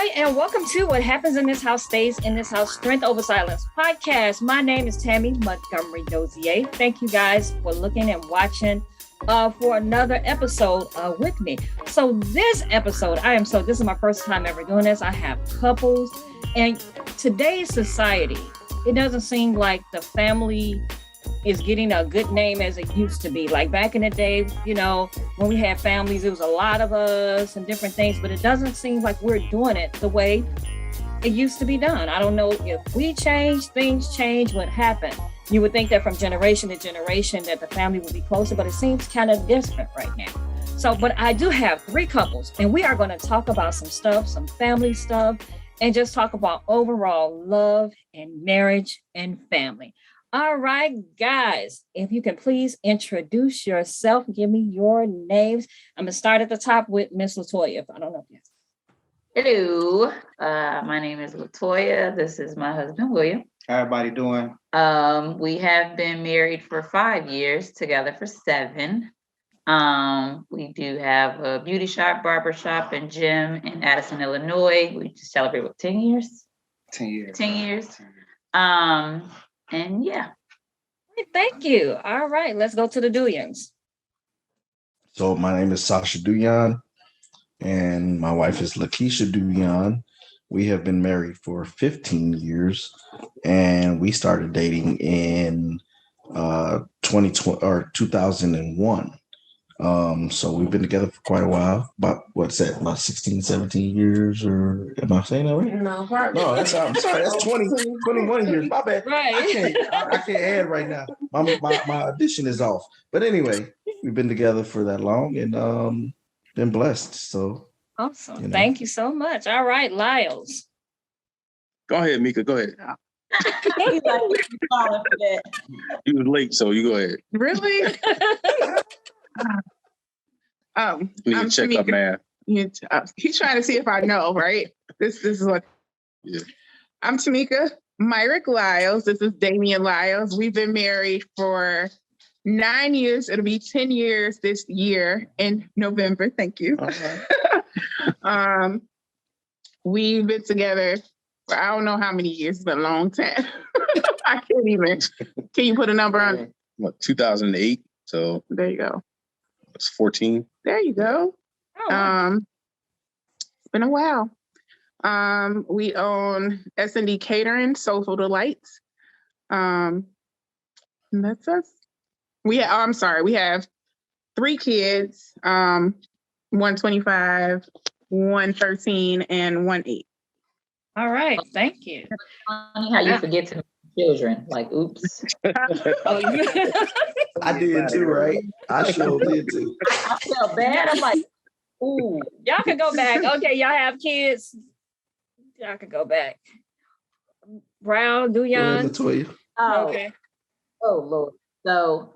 right, and welcome to What Happens in This House Stays in This House, Strength Over Silence podcast. My name is Tammy Montgomery Dozier. Thank you guys for looking and watching for another episode with me. So this episode, this is my first time ever doing this. I have couples, and today's society, it doesn't seem like the family is getting a good name as it used to be. Like back in the day, you know, when we had families, it was a lot of us and different things, but it doesn't seem like we're doing it the way it used to be done. I don't know if we change, things change, what happened. You would think that from generation to generation that the family would be closer, but it seems kind of different right now. So, but I do have 3 couples, and we are going to talk about some stuff, some family stuff, and just talk about overall love and marriage and family. All right, guys, if you can please introduce yourself, give me your names. I'm going to start at the top with Miss Latoya. I don't know if you. Hello, my name is Latoya. This is my husband, William. How everybody doing? We have been married for 5 years, together for 7. We do have a beauty shop, barber shop, and gym in Addison, Illinois. We just celebrate with 10 years. 10 years. 10 years. And yeah. Thank you. All right, let's go to the Duyans. So my name is Sasha Duyan, and my wife is Lakeisha Duyan. We have been married for 15 years, and we started dating in 2001. So we've been together for quite a while. About 16, 17 years, or am I saying that right? No, I'm sorry. That's 21 years. My bad. Right. I can't add right now. My addition is off. But anyway, we've been together for that long and been blessed. So Awesome. You know. Thank you so much. All right, Lyles. Go ahead, Mika. Go ahead. You was late, so you go ahead. Really? You need to check up math. He's trying to see if I know, right? This is what. Yeah. I'm Tamika Myrick Lyles. This is Damian Lyles. We've been married for 9 years. It'll be 10 years this year in November. Thank you. We've been together for I don't know how many years. It's been a long time. I can't even. Can you put a number on it? What, 2008? So There you go. it's 14. There you go. Oh, It's been a while. We own S&D Catering, Soulful Delights. And that's us. We have 3 kids, 125, 113, and 18. all right. Thank you. Funny how you forget to mention children. Like, oops. Oh, you- I did too, right? I sure did too. I felt bad. I'm like, ooh. y'all can go back. Okay, y'all have kids. Y'all can go back. Brown, Duyan. Latoya. Oh, Okay. oh Lord. So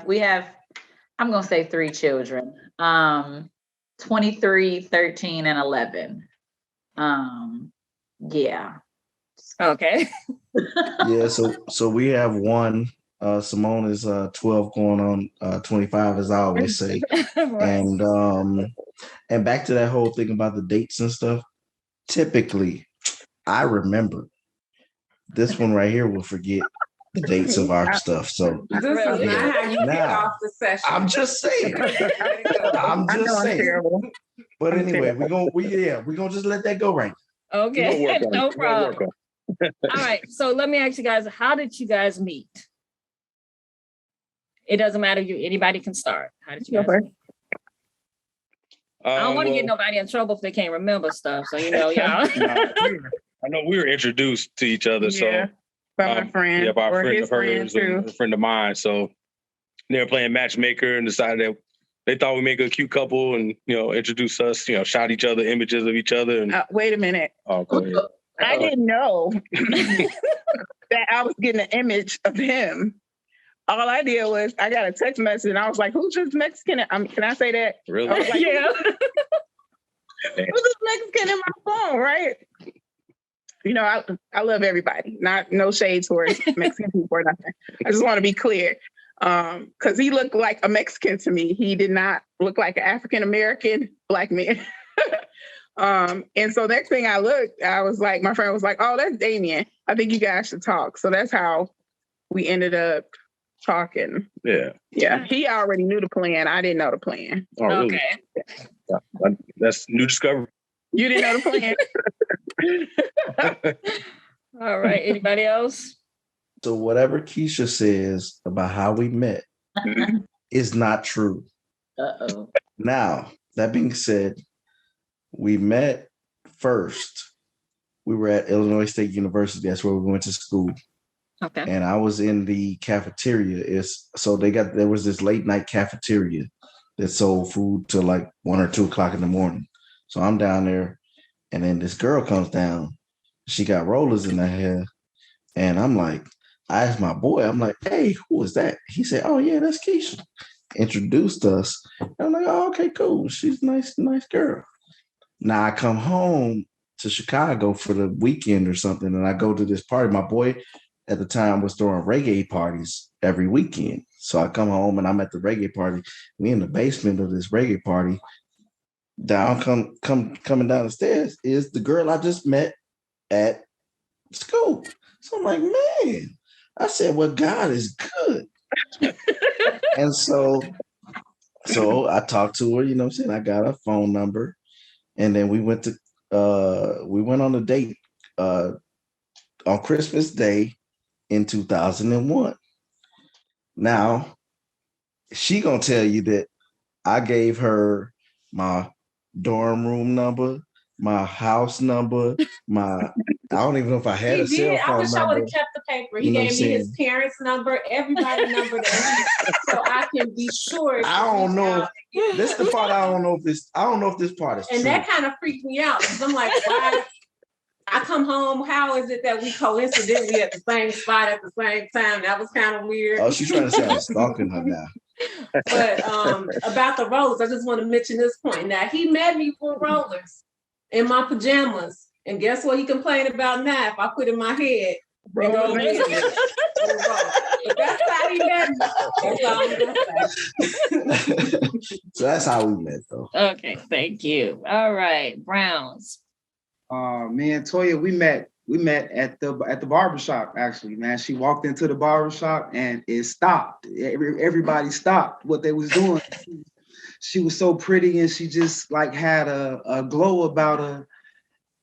we have, I'm gonna say 3 children. 23, 13, and 11. Yeah. Okay. Yeah, so we have one. Simone is 12 going on 25, as I always say. Right. And back to that whole thing about the dates and stuff. Typically, I remember this one right here will forget the dates of our stuff. So This Really? is not how you get Now, off the session. I'm just saying. I'm I know just I'm saying. terrible. But anyway, we're gonna just let that go right. Okay. We'll work on No it. We'll work problem. on it. All right. So let me ask you guys, how did you guys meet? It doesn't matter. Anybody can start. How did you Go guys for it. meet? I don't want to get nobody in trouble if they can't remember stuff. So, you know, y'all. I know we were introduced to each other, Yeah, so by my friend. yeah, by a or friend his of hers, friend a friend of mine. So they were playing matchmaker and decided that they thought we'd make a cute couple and introduce us. Shot each other images of each other and Wait a minute. oh, go ahead. I didn't know that I was getting an image of him. All I did was I got a text message and I was like, who's this Mexican? Can I say that? I Really? was like, Yeah. who's this Mexican in my phone, right? I love everybody. No shade towards Mexican people or nothing. I just want to be clear. Because he looked like a Mexican to me. He did not look like an African-American black man. And so next thing I looked, I was like, my friend was like, "Oh, that's Damien. I think you guys should talk." So that's how we ended up talking. Yeah. Yeah, he already knew the plan. I didn't know the plan. Oh, really? Okay. That's new discovery. You didn't know the plan. All right. Anybody else? So whatever Keisha says about how we met is not true. Uh-oh. Now, that being said, we met first. We were at Illinois State University. That's where we went to school. Okay. And I was in the cafeteria. There was this late night cafeteria that sold food till like 1 or 2 o'clock in the morning. So I'm down there, and then this girl comes down. She got rollers in her hair, and I asked my boy, I'm like, "Hey, who is that?" He said, "Oh yeah, that's Keisha." Introduced us. I'm like, "Oh, okay, cool. She's a nice girl." Now I come home to Chicago for the weekend or something, and I go to this party. My boy at the time was throwing reggae parties every weekend. So I come home and I'm at the reggae party. We in the basement of this reggae party. Down coming down the stairs is the girl I just met at school. So I'm like, man, I said, well, God is good. And so I talked to her, you know what I'm saying? I got her phone number. And then we went on a date on Christmas Day in 2001. Now, she gonna tell you that I gave her my dorm room number, my house number, I don't even know if I had a cell phone I wish I would number. have kept the paper. He You know gave what me I'm his parents' number, everybody's number, so I can be sure. I don't know. This is the part I don't know if this part is And true. that kind of freaked me out because I'm like, why? I come home. How is it that we coincidentally at the same spot at the same time? That was kind of weird. Oh, she's trying to say I'm stalking her now. But about the rollers, I just want to mention this point. Now he met me for rollers in my pajamas, and guess what he complained about now? If I put in my head, they go to bed. But that's how he met me. That's all I'm gonna say. So that's how we met, though. Okay. Thank you. All right. Browns. Me and Toya, we met at the barbershop, actually, man. She walked into the barbershop and it stopped. Everybody stopped what they was doing. She was so pretty and she just like had a glow about her.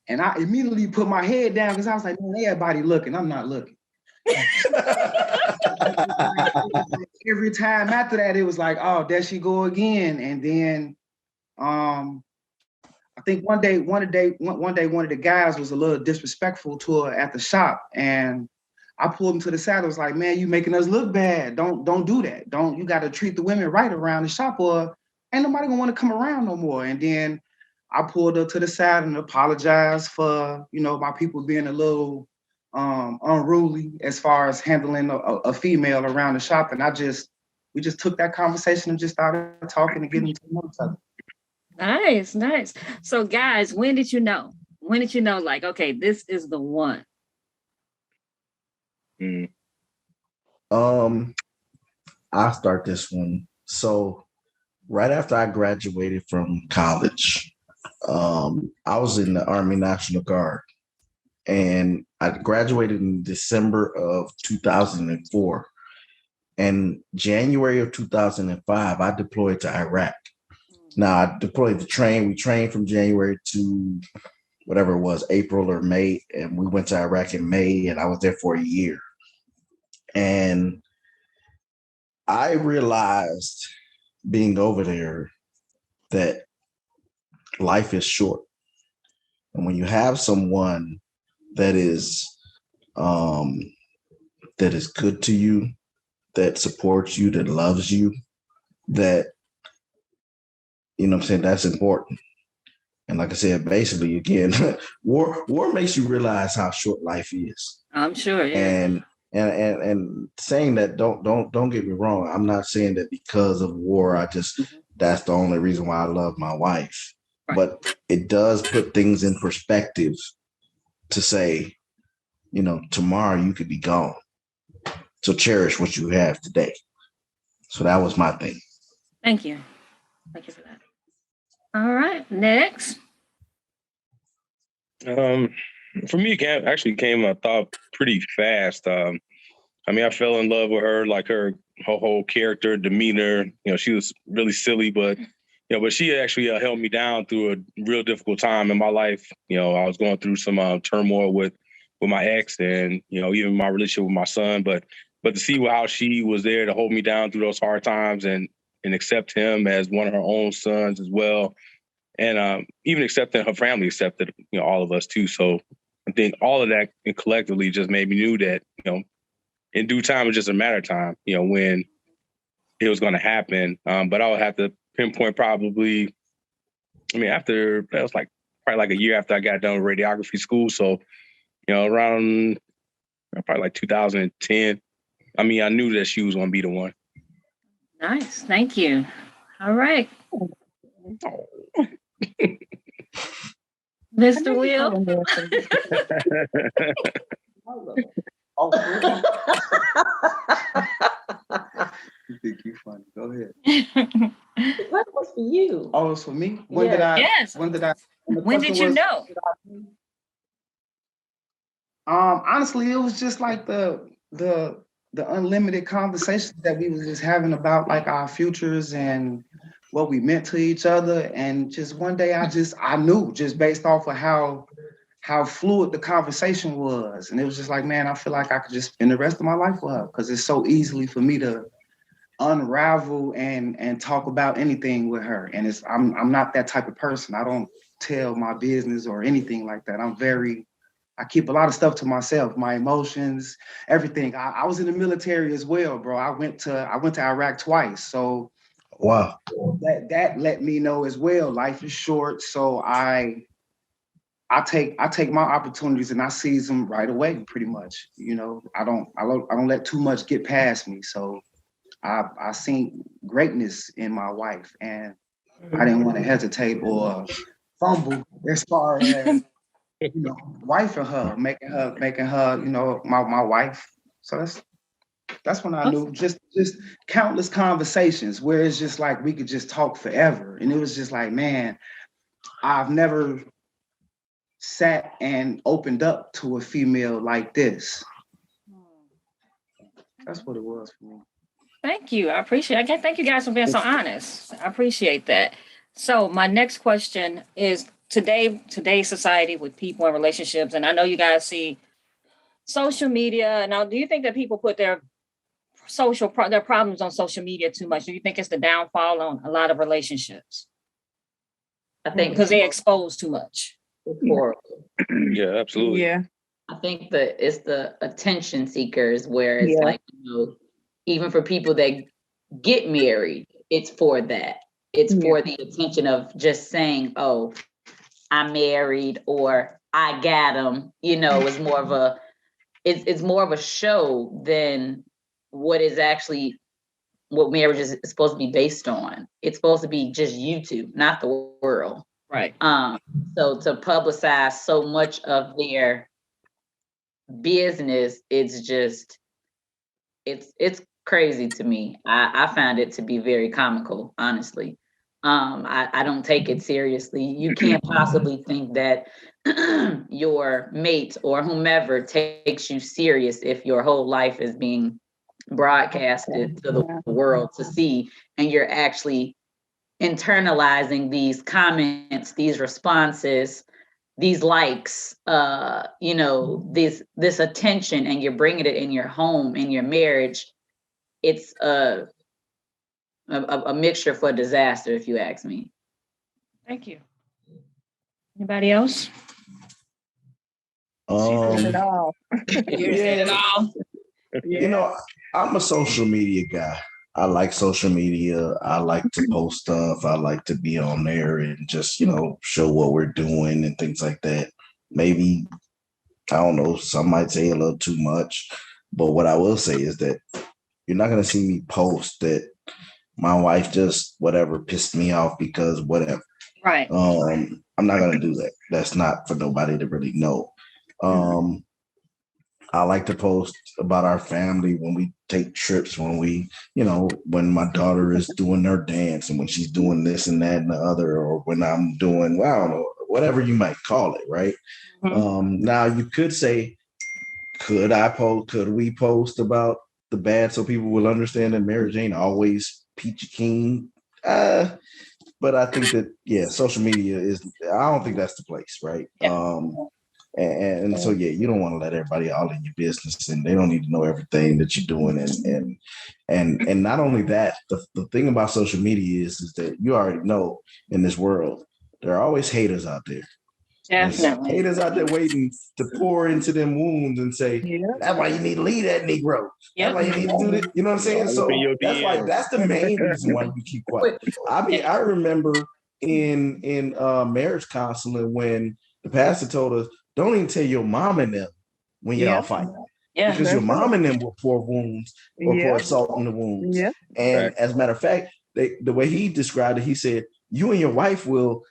And I immediately put my head down because I was like, man, everybody looking. I'm not looking. Every time after that, it was like, oh, there she go again. And then I think one day, one of the guys was a little disrespectful to her at the shop, and I pulled him to the side. I was like, "Man, you making us look bad. Don't do that. You got to treat the women right around the shop, or ain't nobody gonna want to come around no more." And then I pulled her to the side and apologized for, my people being a little unruly as far as handling a female around the shop. And we just took that conversation and just started talking and getting to know each other. Nice. So guys, when did you know? Like, okay, this is the one? I'll start this one. So right after I graduated from college, I was in the Army National Guard, and I graduated in December of 2004. And January of 2005, I deployed to Iraq. Now I deployed we trained from January to whatever it was, April or May. And we went to Iraq in May, and I was there for a year. And I realized being over there that life is short. And when you have someone that is good to you, that supports you, that loves you, that, you know what I'm saying, that's important. And like I said, basically, again, war makes you realize how short life is. I'm sure, yeah. And saying that, don't get me wrong. I'm not saying that because of war, that's the only reason why I love my wife. Right. But it does put things in perspective to say, tomorrow you could be gone. So cherish what you have today. So that was my thing. Thank you for that. All right, next. For me, it came, I thought, pretty fast. I mean, I fell in love with her, like her whole character, demeanor. She was really silly, but but she actually held me down through a real difficult time in my life. I was going through some turmoil with my ex, and even my relationship with my son. But to see how she was there to hold me down through those hard times and accept him as one of her own sons as well, and even accepting her family accepted all of us too. So I think all of that collectively just made me knew that in due time, it's just a matter of time, when it was going to happen. But I would have to pinpoint probably, after, that was probably like a year after I got done with radiography school. So, around probably like 2010, I knew that she was going to be the one. Nice. Thank you. All right. Mr. Will. You think you funny? Go ahead. What was for you? Oh, it's for me. Yes. When did you know? Honestly, it was just like the unlimited conversations that we was just having about like our futures and what we meant to each other. And just one day I knew just based off of how fluid the conversation was. And it was just like, man, I feel like I could just spend the rest of my life with her because it's so easily for me to unravel and talk about anything with her. And I'm not that type of person. I don't tell my business or anything like that. I keep a lot of stuff to myself, my emotions, everything. I was in the military as well, bro. I went to Iraq twice. So wow, that let me know as well. Life is short. So I take my opportunities and I seize them right away, pretty much. I don't let too much get past me. So I seen greatness in my wife, and I didn't want to hesitate or fumble as far as wifing her, making her my wife. So that's when I knew. Just countless conversations where it's just like we could just talk forever, and it was just like, man, I've never sat and opened up to a female like this. That's what it was for me. Thank you. I appreciate it. I can't thank you guys for being so honest. I appreciate that. So my next question is today's society with people and relationships, and I know you guys see social media. Now, do you think that people put their problems on social media too much? Do you think it's the downfall on a lot of relationships? I think Because they expose too much. Yeah, absolutely. Yeah. I think it's the attention seekers where it's like, even for people that get married, it's for that. It's for the attention of just saying, oh, I'm married or I got him, it's more of it's more of a show than what marriage is supposed to be based on. It's supposed to be just you two, not the world. Right. So to publicize so much of their business, it's crazy to me. I found it to be very comical, honestly. I don't take it seriously. You can't possibly think that your mate or whomever takes you serious if your whole life is being broadcasted to the world to see, and you're actually internalizing these comments, these responses, these likes, this attention, and you're bringing it in your home, in your marriage. It's a mixture for disaster, if you ask me. Thank you. Anybody else? It all. I'm a social media guy. I like social media. I like to post stuff. I like to be on there and just, show what we're doing and things like that. Maybe, I don't know, some might say a little too much. But what I will say is that you're not going to see me post that my wife just whatever pissed me off because whatever. Right. I'm not going to do that. That's not for nobody to really know. I like to post about our family when we take trips, when we, when my daughter is doing her dance and when she's doing this and that and the other, or when I'm doing, whatever you might call it, right? Now you could say, could we post about the bad so people will understand that marriage ain't always peachy keen? But I think that, social media I don't think that's the place, right? Yeah. And so, you don't want to let everybody all in your business, and they don't need to know everything that you're doing. And not only that, the thing about social media is that you already know in this world, there are always haters out there. Definitely. There's haters out there waiting to pour into them wounds and say, that's why you need to leave that Negro. That's why you need to do this. You know what I'm saying? So that's the main reason why you keep quiet. I mean, I remember in marriage counseling when the pastor told us, don't even tell your mom and them when y'all fight. Yeah. Because your mom and them will pour wounds or pour salt in the wounds. Yeah. And as a matter of fact, the way he described it, he said, you and your wife will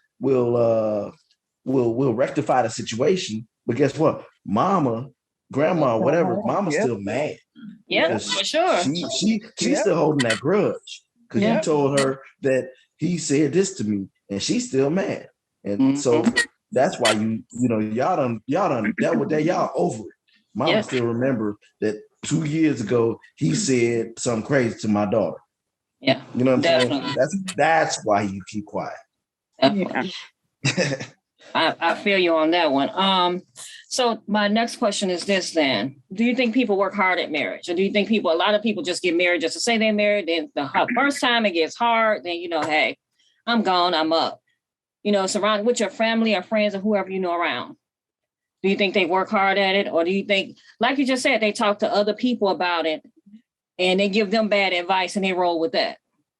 rectify the situation, but guess what? Grandma, whatever, mama's still mad. Yeah, for sure. She's still holding that grudge because you told her that he said this to me, and she's still mad. And so that's why y'all done dealt with that. Y'all over it. Mama still remember that 2 years ago he said something crazy to my daughter. Yeah, you know what I'm definitely. saying? That's why you keep quiet. Definitely. I feel you on that one. So my next question is this then. Do you think people work hard at marriage? Or do you think a lot of people just get married just to say they're married? Then the first time it gets hard, then, hey, I'm gone, I'm up. Surrounded with your family or friends or whoever you know around. Do you think they work hard at it? Or do you think, like you just said, they talk to other people about it and they give them bad advice and they roll with that?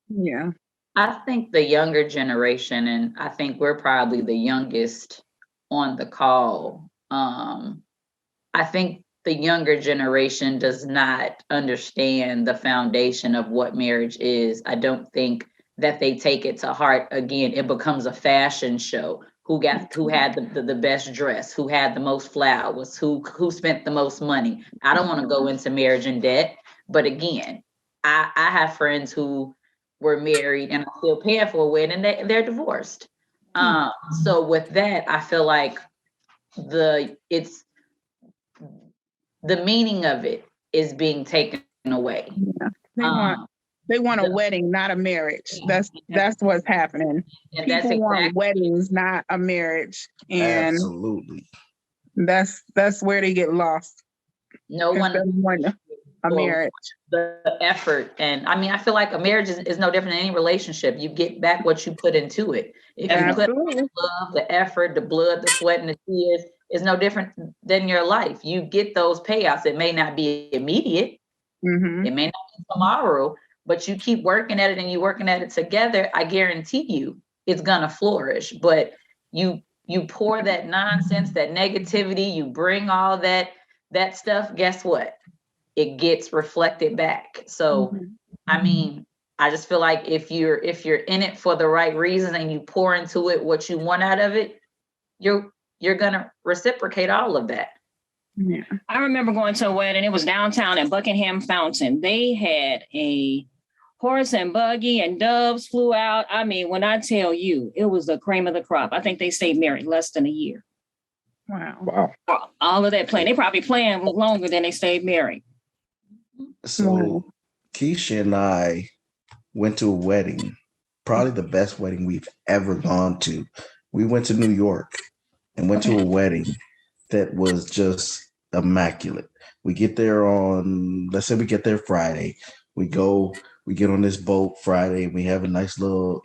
Yeah. I think the younger generation, and I think we're probably the youngest on the call. I think the younger generation does not understand the foundation of what marriage is. I don't think that they take it to heart. Again, it becomes a fashion show. Who had the best dress, who had the most flowers, who spent the most money. I don't want to go into marriage in debt, but again, I have friends who were married and are still paying for a wedding and they're divorced. So with that, I feel like the meaning of it is being taken away. Yeah. They want a wedding, not a marriage. That's what's happening. And People want weddings, not a marriage. And absolutely. That's where they get lost. No one wants a marriage. The effort. And I mean, I feel like a marriage is no different than any relationship. You get back what you put into it. If you put the love, the effort, the blood, the sweat, and the tears, is no different than your life. You get those payouts. It may not be immediate. It may not be tomorrow, but you keep working at it and you're working at it together. I guarantee you it's gonna flourish. But you pour that nonsense, that negativity, you bring all that stuff, guess what? It gets reflected back. So, I mean, I just feel like if you're in it for the right reasons and you pour into it what you want out of it, you're gonna reciprocate all of that. Yeah. I remember going to a wedding. It was downtown at Buckingham Fountain. They had a horse and buggy and doves flew out. I mean, when I tell you, it was the cream of the crop. I think they stayed married less than a year. Wow. All of that playing. They probably planned longer than they stayed married. So Keisha and I went to a wedding, probably the best wedding we've ever gone to. We went to New York and went to a wedding that was just immaculate. We get there let's say we get there Friday. We get on this boat Friday. We have a nice little,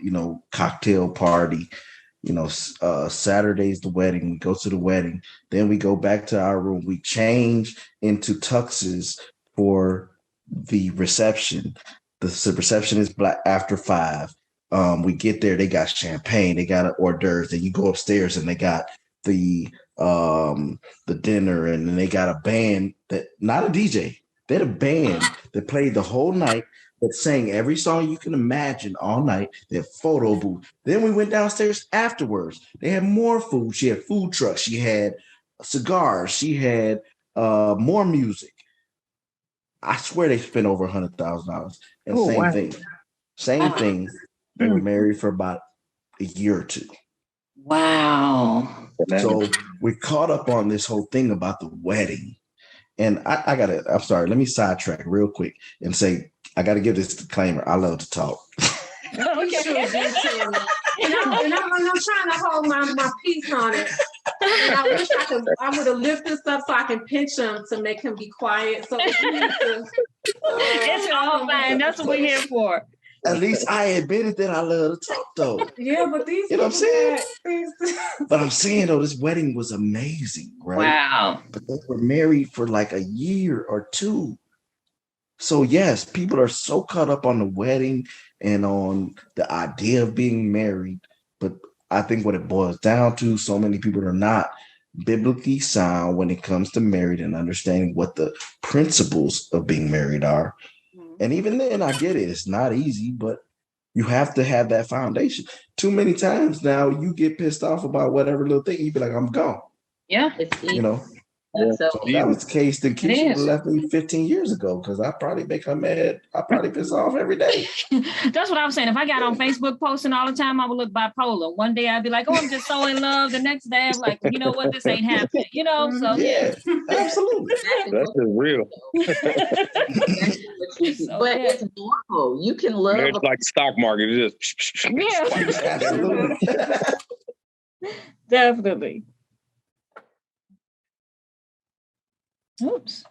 cocktail party. Saturday's the wedding. We go to the wedding. Then we go back to our room. We change into tuxes for the reception. The reception is black after 5. We get there. They got champagne. They got hors d'oeuvres. Then you go upstairs and they got the dinner, and then they got a band that not a DJ. They had a band that played the whole night, that sang every song you can imagine all night. They had photo booth. Then we went downstairs afterwards. They had more food. She had food trucks. She had cigars. She had more music. I swear they spent over $100,000. And same thing. They were married for about a year or two. Wow. So we caught up on this whole thing about the wedding. And I'm sorry, let me sidetrack real quick and say, I got to give this disclaimer. I love to talk. You sure do, Tammy. And I'm trying to hold my peace on it. And I wish I would have lifted this up so I can pinch him to make him be quiet. So if you need to, It's all fine. That's what we're here for. At least I admitted that I love to talk, though. yeah, but these You know what I'm saying? things. But I'm saying, though, this wedding was amazing, right? Wow. But they were married for like a year or two. So, yes, people are so caught up on the wedding and on the idea of being married. But I think what it boils down to, so many people are not biblically sound when it comes to marriage and understanding what the principles of being married are. And even then, I get it. It's not easy, but you have to have that foundation. Too many times now, you get pissed off about whatever little thing. You be like, I'm gone. Yeah. It's easy. You know, So, so if that was the case, then Keisha would have is. left me 15 years ago because I probably make her mad. I probably piss her off every day. That's what I was saying. If I got on Facebook posting all the time, I would look bipolar. One day I'd be like, oh, I'm just so in love. The next day I'm like, you know what? This ain't happening. You know, so Yeah, absolutely. That's just real. but it's normal. You can love Marriage like the stock market. It just Yeah. Absolutely. Definitely. Oops.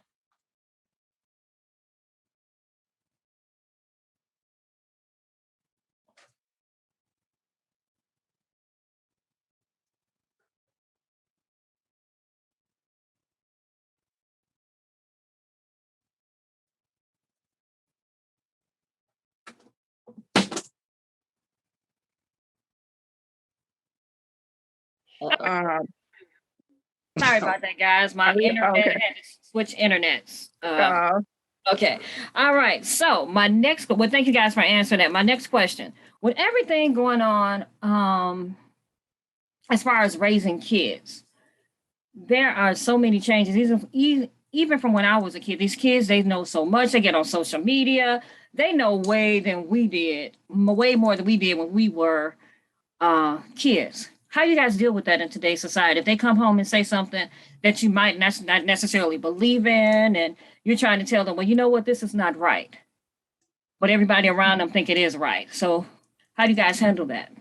Sorry about that, guys. My internet Okay. had to switch internets. Okay. All right. So my next, well, thank you guys for answering that. My next question: with everything going on, as far as raising kids, there are so many changes. Even from when I was a kid, these kids, they know so much. They get on social media. They know way more than we did when we were kids. How do you guys deal with that in today's society? If they come home and say something that you might not necessarily believe in, and you're trying to tell them, well, you know what, this is not right, but everybody around them think it is right. So how do you guys handle that?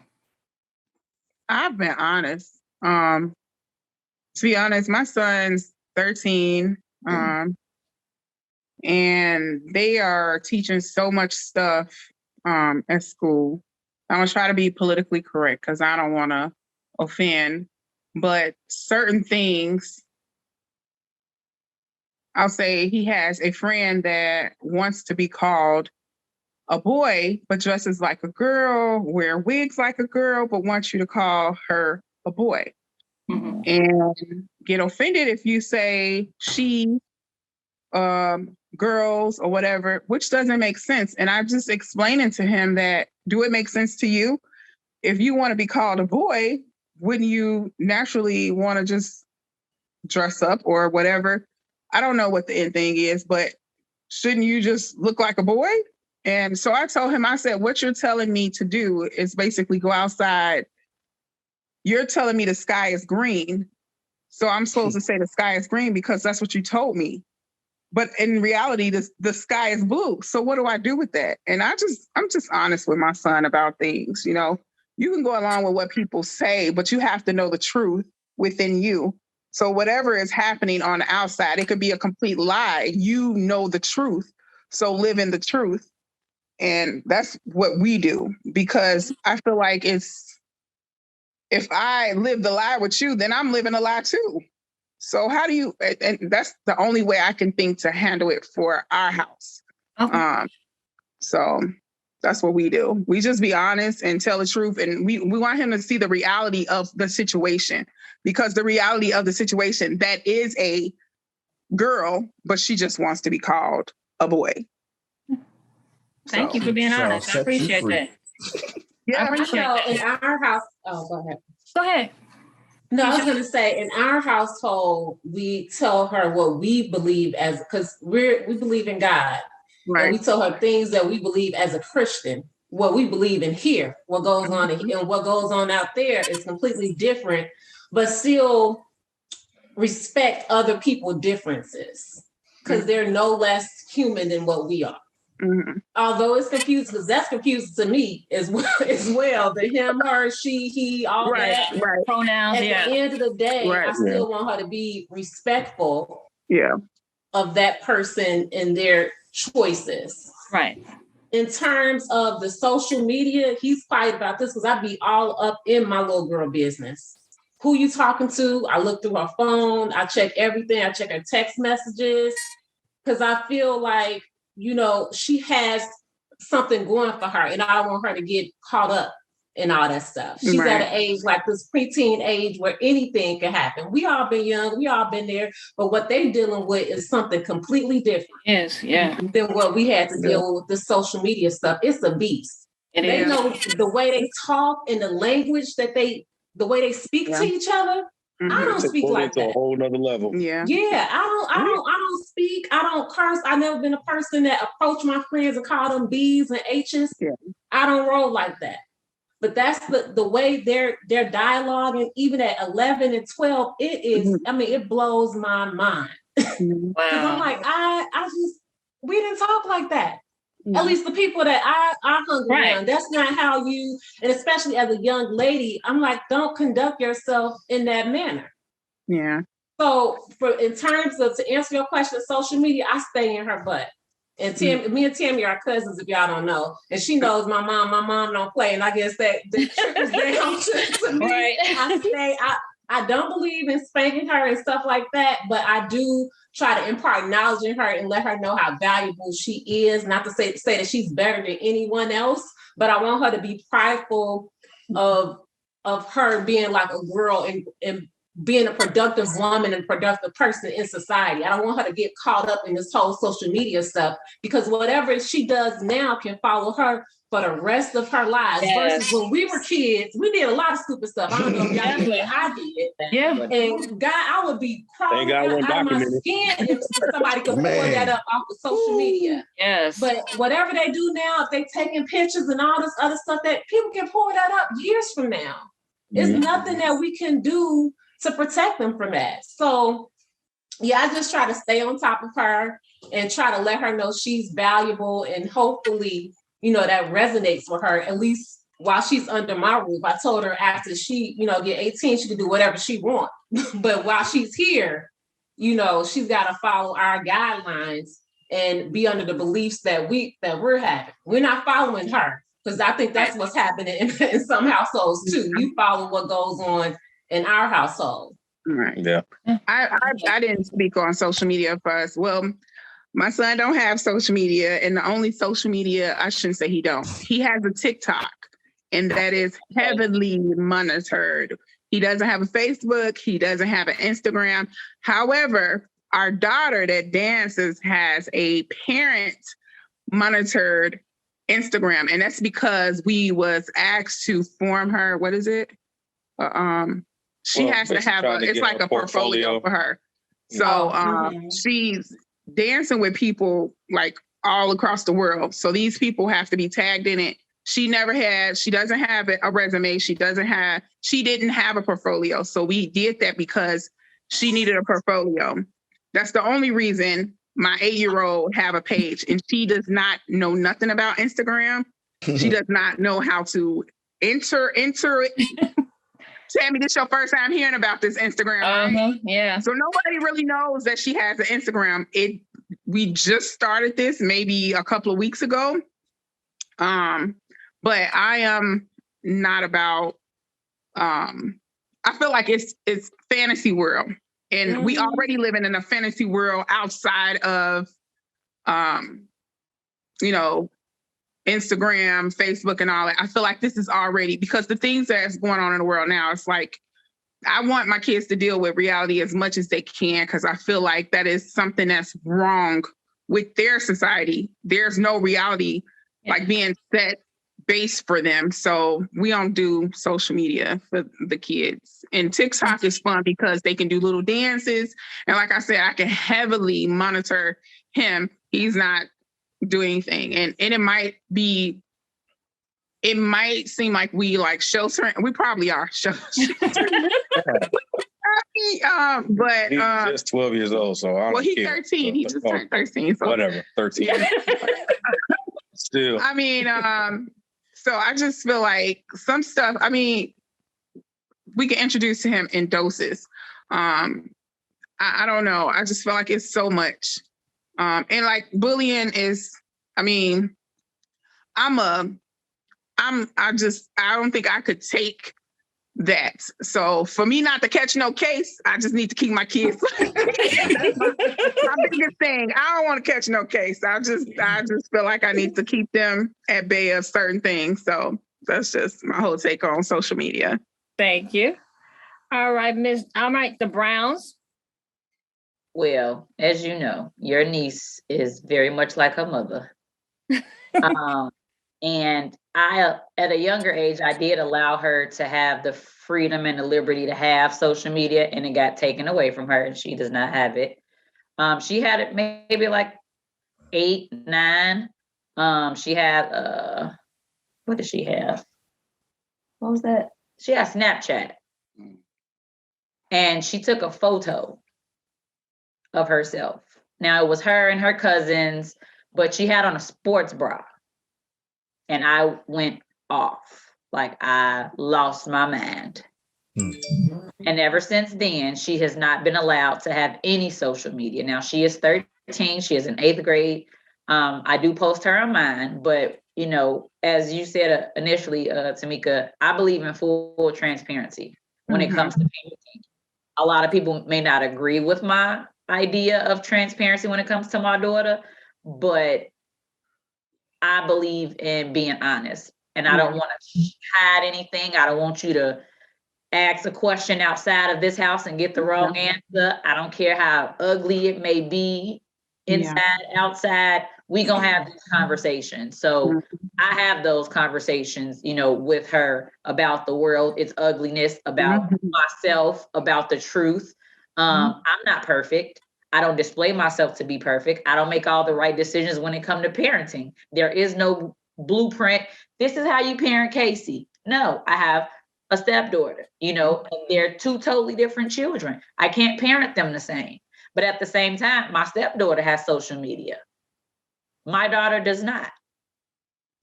I've been honest. To be honest, my son's 13, and they are teaching so much stuff at school. I'm gonna try to be politically correct because I don't want to offend, but certain things, I'll say he has a friend that wants to be called a boy, but dresses like a girl, wear wigs like a girl, but wants you to call her a boy. Mm-hmm. And get offended if you say she, girls, or whatever, which doesn't make sense. And I'm just explaining to him that, do it make sense to you? If you want to be called a boy, wouldn't you naturally want to just dress up or whatever? I don't know what the end thing is, but shouldn't you just look like a boy? And so I told him, I said, what you're telling me to do is basically go outside. You're telling me the sky is green. So I'm supposed to say the sky is green because that's what you told me. But in reality, the sky is blue. So what do I do with that? And I'm just honest with my son about things. You know, you can go along with what people say, but you have to know the truth within you. So whatever is happening on the outside, it could be a complete lie. You know the truth. So live in the truth. And that's what we do, because I feel like if I live the lie with you, then I'm living a lie too. So how do you, and that's the only way I can think to handle it for our house. Okay. So that's what we do. We just be honest and tell the truth. And we want him to see the reality of the situation, because the reality of the situation, that is a girl, but she just wants to be called a boy. Thank you for being honest. I appreciate that. Yeah, I appreciate So that. in our house, oh, go ahead. Go ahead. No, I was going to say, in our household, we tell her what we believe because we believe in God. And we right. tell her things that we believe as a Christian. what we believe in here. What goes on and what goes on out there is completely different, but still respect other people's differences because they're no less human than what we are. Mhm. Although it's confusing, because that's confusing to me as well. The him, her, she, he, all that. Right. Pronouns, At yeah. the end of the day, Right. I still want her to be respectful Yeah. of that person and their choices. Right. In terms of the social media, he's quiet about this because I be all up in my little girl business. Who you talking to? I look through her phone. I check everything. I check her text messages because I feel like, you know, she has something going for her and I don't want her to get caught up in all that stuff. She's Right. at an age like this preteen age where anything can happen. We all been young, we all been there, but what they're dealing with is something completely different Yes, yeah. than what we had to deal with the social media stuff. It's a beast. It They is. know the way they talk and the language that the way they speak Yeah. to each other. I Mhm. don't speak Go like into a that. whole nother level. Yeah. Yeah, I don't speak. I don't curse. I've never been a person that approach my friends and call them B's and H's. Yeah. I don't roll like that. But that's the way their dialogue, and even at 11 and 12, it is. I mean, it blows my mind Mhm. because I'm Wow. like, we didn't talk like that. Mhm. At least the people that I hung Right. around, that's not how you, and especially as a young lady, I'm like, don't conduct yourself in that manner. Yeah. So in terms of, to answer your question, social media, I stay in her butt. And me and Tammy are cousins, if y'all don't know. And she knows my mom. My mom don't play. And I guess that trickles down to me. Right. I don't believe in spanking her and stuff like that, but I do try to impart knowledge in her and let her know how valuable she is. Not to say that she's better than anyone else, but I want her to be prideful of her being like a girl and being a productive woman and productive person in society. I don't want her to get caught up in this whole social media stuff because whatever she does now can follow her for the rest of her life. Yes. Versus when we were kids, we did a lot of stupid stuff. I don't know if y'all did, but I did. Yeah. And God, I would be crawling Thank God out one of my documented. skin if somebody could pull Man. that up off of social media. Yes. But whatever they do now, if they taking pictures and all this other stuff, that people can pull that up years from now. There's nothing that we can do to protect them from that. So yeah, I just try to stay on top of her and try to let her know she's valuable, and hopefully, you know, that resonates with her, at least while she's under my roof. I told her after she, you know, get 18, she can do whatever she wants. But while she's here, you know, she's got to follow our guidelines and be under the beliefs that we're having. We're not following her, because I think that's what's happening in some households too. You follow what goes on in our household. Right. Yeah. I didn't speak on social media first. Well, my son don't have social media, and the only social media, I shouldn't say he don't. He has a TikTok, and that is heavily monitored. He doesn't have a Facebook. He doesn't have an Instagram. However, our daughter that dances has a parent monitored Instagram, and that's because we was asked to form her. What is it? She Well, has to basically have trying to it's get like a a portfolio for her. So she's dancing with people like all across the world. So these people have to be tagged in it. She doesn't have a resume. She didn't have a portfolio. So we did that because she needed a portfolio. That's the only reason my 8-year-old have a page, and she does not know nothing about Instagram. She does not know how to enter it. Tammy, this is your first time hearing about this Instagram, right? Yeah. So nobody really knows that she has an Instagram. We just started this maybe a couple of weeks ago. But I am not about, I feel like it's fantasy world. And we already living in a fantasy world outside of, you know, Instagram, Facebook, and all that. I feel like this is already, because the things that's going on in the world now, it's like, I want my kids to deal with reality as much as they can, because I feel like that is something that's wrong with their society. There's no reality like being set base for them. So we don't do social media for the kids. And TikTok is fun because they can do little dances. And like I said, I can heavily monitor him. He's not do anything, and it might be it might seem like we like sheltering. We probably are sheltering. But He's just 12 years old, so I don't well, he's care. 13. He just turned 13. So Whatever, 13. yeah. Still. I mean, so I just feel like some stuff, I mean, we can introduce to him in doses. I don't know. I just feel like it's so much. And like bullying is, I mean, I don't think I could take that. So for me not to catch no case, I just need to keep my kids. That's my biggest thing. I don't want to catch no case. I just feel like I need to keep them at bay of certain things. So that's just my whole take on social media. Thank you. All right, the Browns. Well, as you know, your niece is very much like her mother. And I, at a younger age, I did allow her to have the freedom and the liberty to have social media, and it got taken away from her, and she does not have it. She had it maybe like 8, 9. She had, what did she have? What was that? She had Snapchat. And she took a photo of herself. Now it was her and her cousins, but she had on a sports bra. And I went off, like I lost my mind. And ever since then, she has not been allowed to have any social media. Now she is 13, she is in 8th grade. I do post her on mine, but you know, as you said initially, Tamika, I believe in full transparency when it comes to parenting. A lot of people may not agree with my idea of transparency when it comes to my daughter, but I believe in being honest, and I don't want to hide anything. I don't want you to ask a question outside of this house and get the wrong answer. I don't care how ugly it may be, inside, outside. We gonna have this conversation. So I have those conversations, you know, with her about the world, its ugliness, about myself, about the truth. I'm not perfect. I don't display myself to be perfect. I don't make all the right decisions when it comes to parenting. There is no blueprint. This is how you parent Casey. No, I have a stepdaughter, you know, and they're 2 totally different children. I can't parent them the same. But at the same time, my stepdaughter has social media. My daughter does not.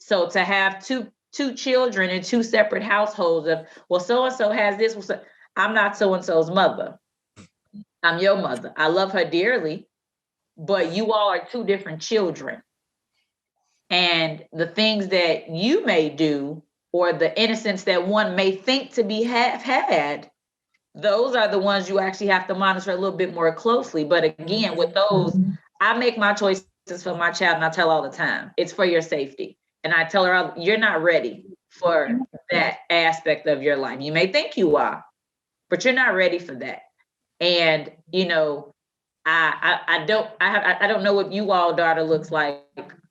So to have two children in 2 separate households of, well, so-and-so has this. I'm not so-and-so's mother. I'm your mother. I love her dearly, but you all are 2 different children. And the things that you may do, or the innocence that one may think to be have had, those are the ones you actually have to monitor a little bit more closely. But again, with those, I make my choices for my child, and I tell all the time, it's for your safety. And I tell her, you're not ready for that aspect of your life. You may think you are, but you're not ready for that. And, you know, I don't know what you all daughter looks like,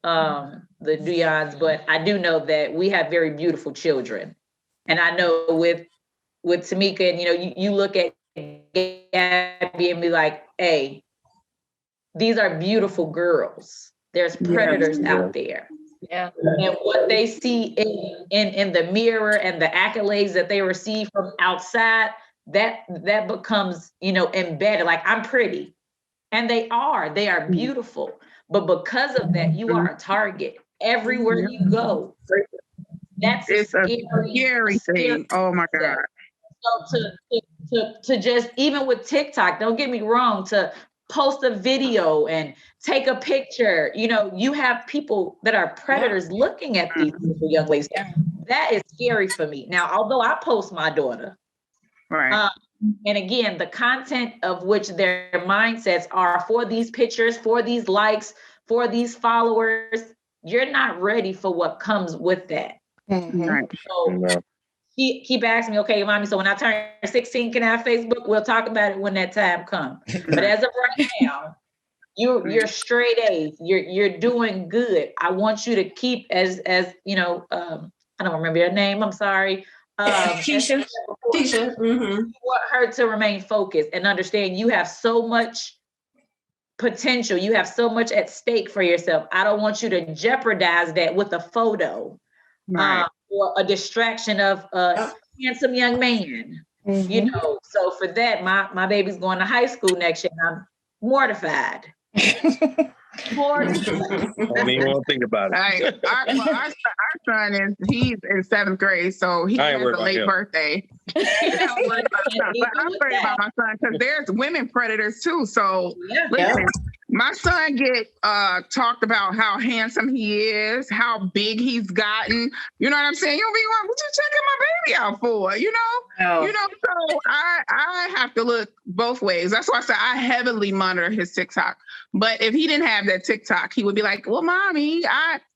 the Duyans, but I do know that we have very beautiful children. And I know with Tamika, and, you know, you look at Gabby and be like, hey, these are beautiful girls. There's predators out there. Yeah. And what they see in the mirror and the accolades that they receive from outside, that becomes, you know, embedded. Like, I'm pretty. And they are beautiful. But because of that, you are a target everywhere you go. That's It's a scary thing. Oh my God. So to just, even with TikTok, don't get me wrong, to post a video and take a picture, you know, you have people that are predators looking at these young ladies. That is scary for me. Now, although I post my daughter, Right. and again, the content of which their mindsets are for these pictures, for these likes, for these followers, you're not ready for what comes with that. Right. So he keep asking me, okay, mommy, so when I turn 16, can I have Facebook? We'll talk about it when that time comes. But as of right now, you're straight A's. You're doing good. I want you to keep as you know, I don't remember your name. I'm sorry. Keisha. You want her to remain focused and understand you have so much potential. You have so much at stake for yourself. I don't want you to jeopardize that with a photo. Right. for a distraction of a handsome young man. You know, so for that, my baby's going to high school next year, and I'm mortified. Mortified. I don't even want to think about it. Our son he's in 7th grade, so he I has ain't a worried about late him. birthday. But I'm worried about my son because there's women predators too. So Yeah. listen, my son get talked about how handsome he is, how big he's gotten. You know what I'm saying? You'll be like, what you checking my baby out for? You know? You know, so I have to look both ways. That's why I said I heavily monitor his TikTok. But if he didn't have that TikTok, he would be like, well, mommy,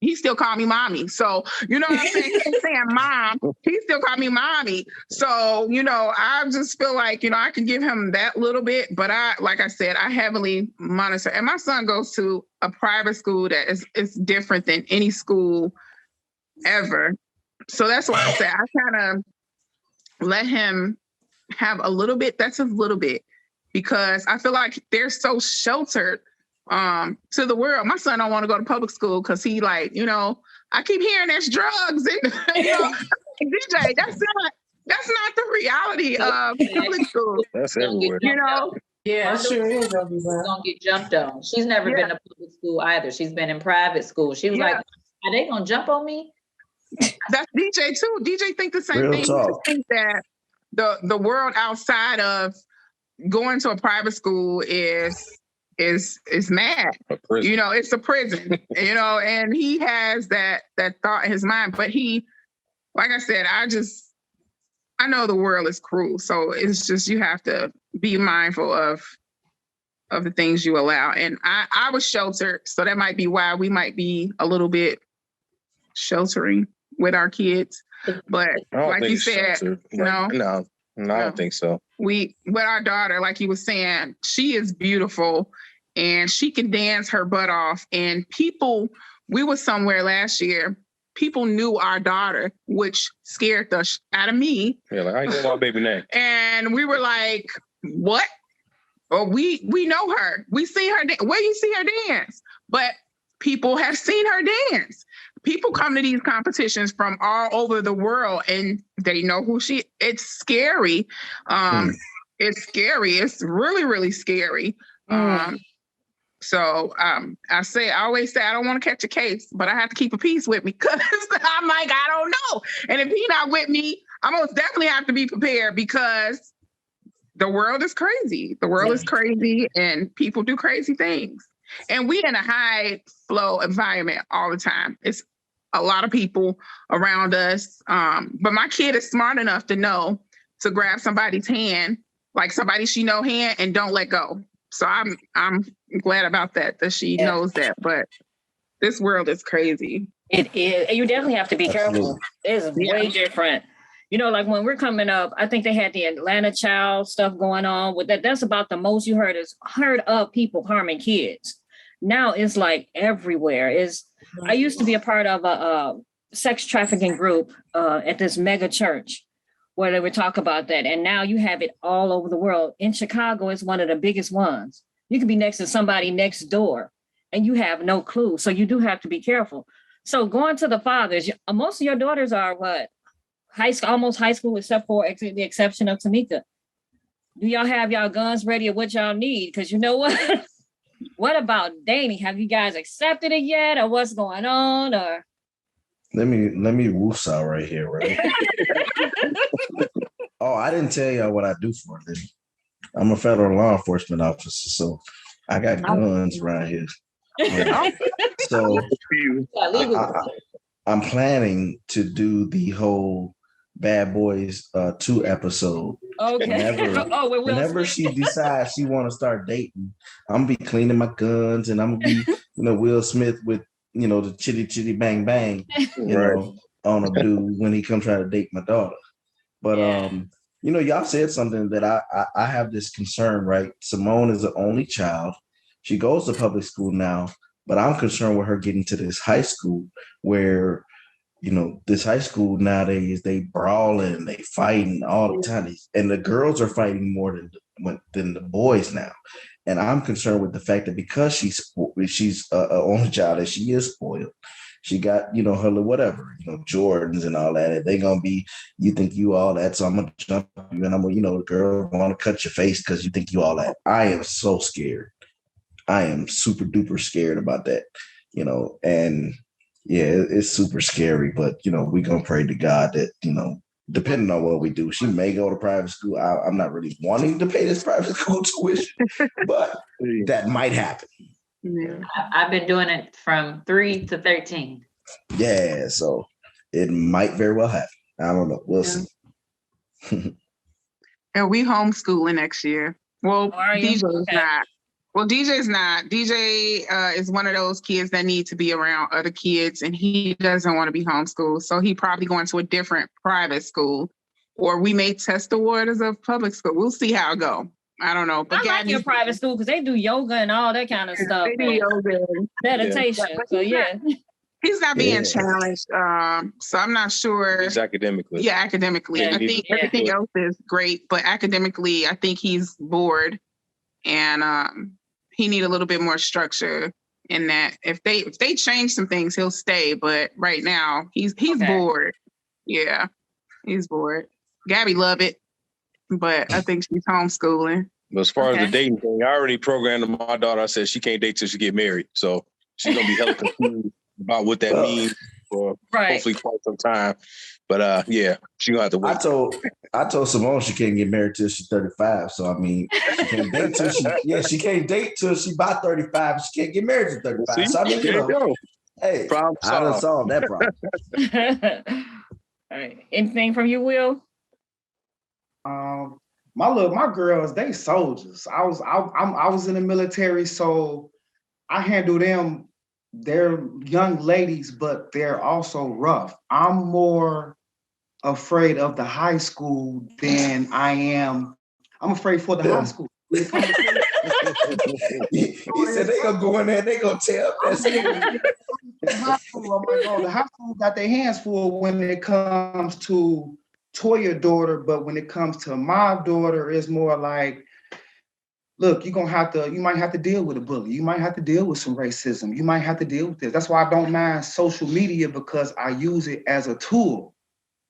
he still call me mommy. So, you know what I'm saying? He ain't saying mom, he still call me mommy. So, you know, I just feel like, you know, I can give him that little bit, but like I said, I heavily monitor. And my son goes to a private school that is different than any school ever. So that's why I said I kind of let him have a little bit. That's a little bit, because I feel like they're so sheltered to the world. My son don't want to go to public school because he like, you know, I keep hearing there's drugs and you know, DJ, that's not the reality of public school. That's everywhere. You know? Yeah, it sure is. She's gonna get jumped on. She's never been to public school either. She's been in private school. She was like, are they gonna jump on me? That's DJ too. DJ think the same Real thing. talk. He just think that the world outside of going to a private school is mad. You know, it's a prison, you know, and he has that thought in his mind. But he, like I said, I know the world is cruel. So it's just, you have to be mindful of the things you allow. And I was sheltered. So that might be why we might be a little bit sheltering with our kids. But like you said, no, I don't think so. With our daughter, like you were saying, she is beautiful and she can dance her butt off. And we were somewhere last year, people knew our daughter, which scared the out of me. Yeah, like, I ain't know my baby name. And we were like, what? Or we know her. We see her. Where you see her dance? But people have seen her dance. People come to these competitions from all over the world and they know who it's scary. It's scary. It's really, really scary. So I always say, I don't want to catch a case, but I have to keep a piece with me because I'm like, I don't know. And if he's not with me, I most definitely have to be prepared because the world is crazy. The world is crazy and people do crazy things. And we in a high flow environment all the time. It's a lot of people around us. But my kid is smart enough to know to grab somebody's hand, like somebody she know hand, and don't let go. So I'm glad about that she knows that. But this world is crazy. It is. And you definitely have to be careful. It's way different. You know, like when we're coming up, I think they had the Atlanta child stuff going on with that. That's about the most you heard of people harming kids. Now it's like everywhere. I used to be a part of a sex trafficking group at this mega church where they would talk about that. And now you have it all over the world. In Chicago, it's one of the biggest ones. You can be next to somebody next door and you have no clue. So you do have to be careful. So going to the fathers, most of your daughters are what? High school, almost high school, except for the exception of Tamika. Do y'all have y'all guns ready or what y'all need? Because you know what? What about dating? Have you guys accepted it yet, or what's going on? Or let me woofs out right here, right? Oh, I didn't tell y'all what I do for a living. I'm a federal law enforcement officer, so I got guns around here. Yeah. So I'm planning to do the whole Bad Boys 2 episode. Okay. Whenever she decides she want to start dating, I'm gonna be cleaning my guns and I'm gonna be, Will Smith with, the chitty chitty bang bang, on a dude when he come try to date my daughter. But y'all said something that I have this concern, right? Simone is the only child. She goes to public school now, but I'm concerned with her getting to this high school where this high school nowadays, they brawling, they fighting all the time. And the girls are fighting more than the boys now. And I'm concerned with the fact that because she's an only child, that she is spoiled. She got, her whatever, Jordans and all that. They gonna be, you think you all that, so I'm gonna jump you and I'm gonna, the girl want to cut your face because you think you all that. I am so scared. I am super duper scared about that, and yeah, it's super scary. But we gonna pray to God that depending on what we do, she may go to private school. I'm not really wanting to pay this private school tuition, but that might happen. Yeah. I've been doing it from 3 to 13. Yeah, so it might very well happen. I don't know. We'll see. And we homeschooling next year. Well, Are you? DJ's Okay. not. Well, DJ's not. DJ is one of those kids that need to be around other kids, and he doesn't want to be homeschooled. So he probably going to a different private school, or we may test the waters of public school. We'll see how it go. I don't know. But I like your private school because they do yoga and all that kind of stuff. They do yoga. Meditation. Yeah. So yeah. He's not being Yeah. challenged. So I'm not sure. It's academically. Yeah, academically. Yeah, I think yeah. everything else is great, but academically, I think he's bored, and he need a little bit more structure in that. If they change some things, he'll stay. But right now, he's Okay. bored. Yeah, he's bored. Gabby love it, but I think she's homeschooling. But as far Okay. as the dating thing, I already programmed my daughter. I said she can't date till she get married. So she's gonna be hella confused about what that means for Right. hopefully quite some time. But yeah, she's gonna have to I wait. told Simone she can't get married till she's 35. So I mean, she can't date till she can't date till she about 35. She can't get married till 35. See? So I mean, There you go. hey, Problem I done solved. solved that problem. All right. Anything from you, Will? My girls, they soldiers. I was in the military, so I handle them. They're young ladies, but they're also rough. I'm more afraid of the high school than I'm afraid for the high school. He said they gonna go in there, they gonna tell. The high school, I'm like, oh, the high school got their hands full when it comes to Toya daughter, but when it comes to my daughter, it's more like, look, you might have to deal with a bully. You might have to deal with some racism. You might have to deal with this. That's why I don't mind social media, because I use it as a tool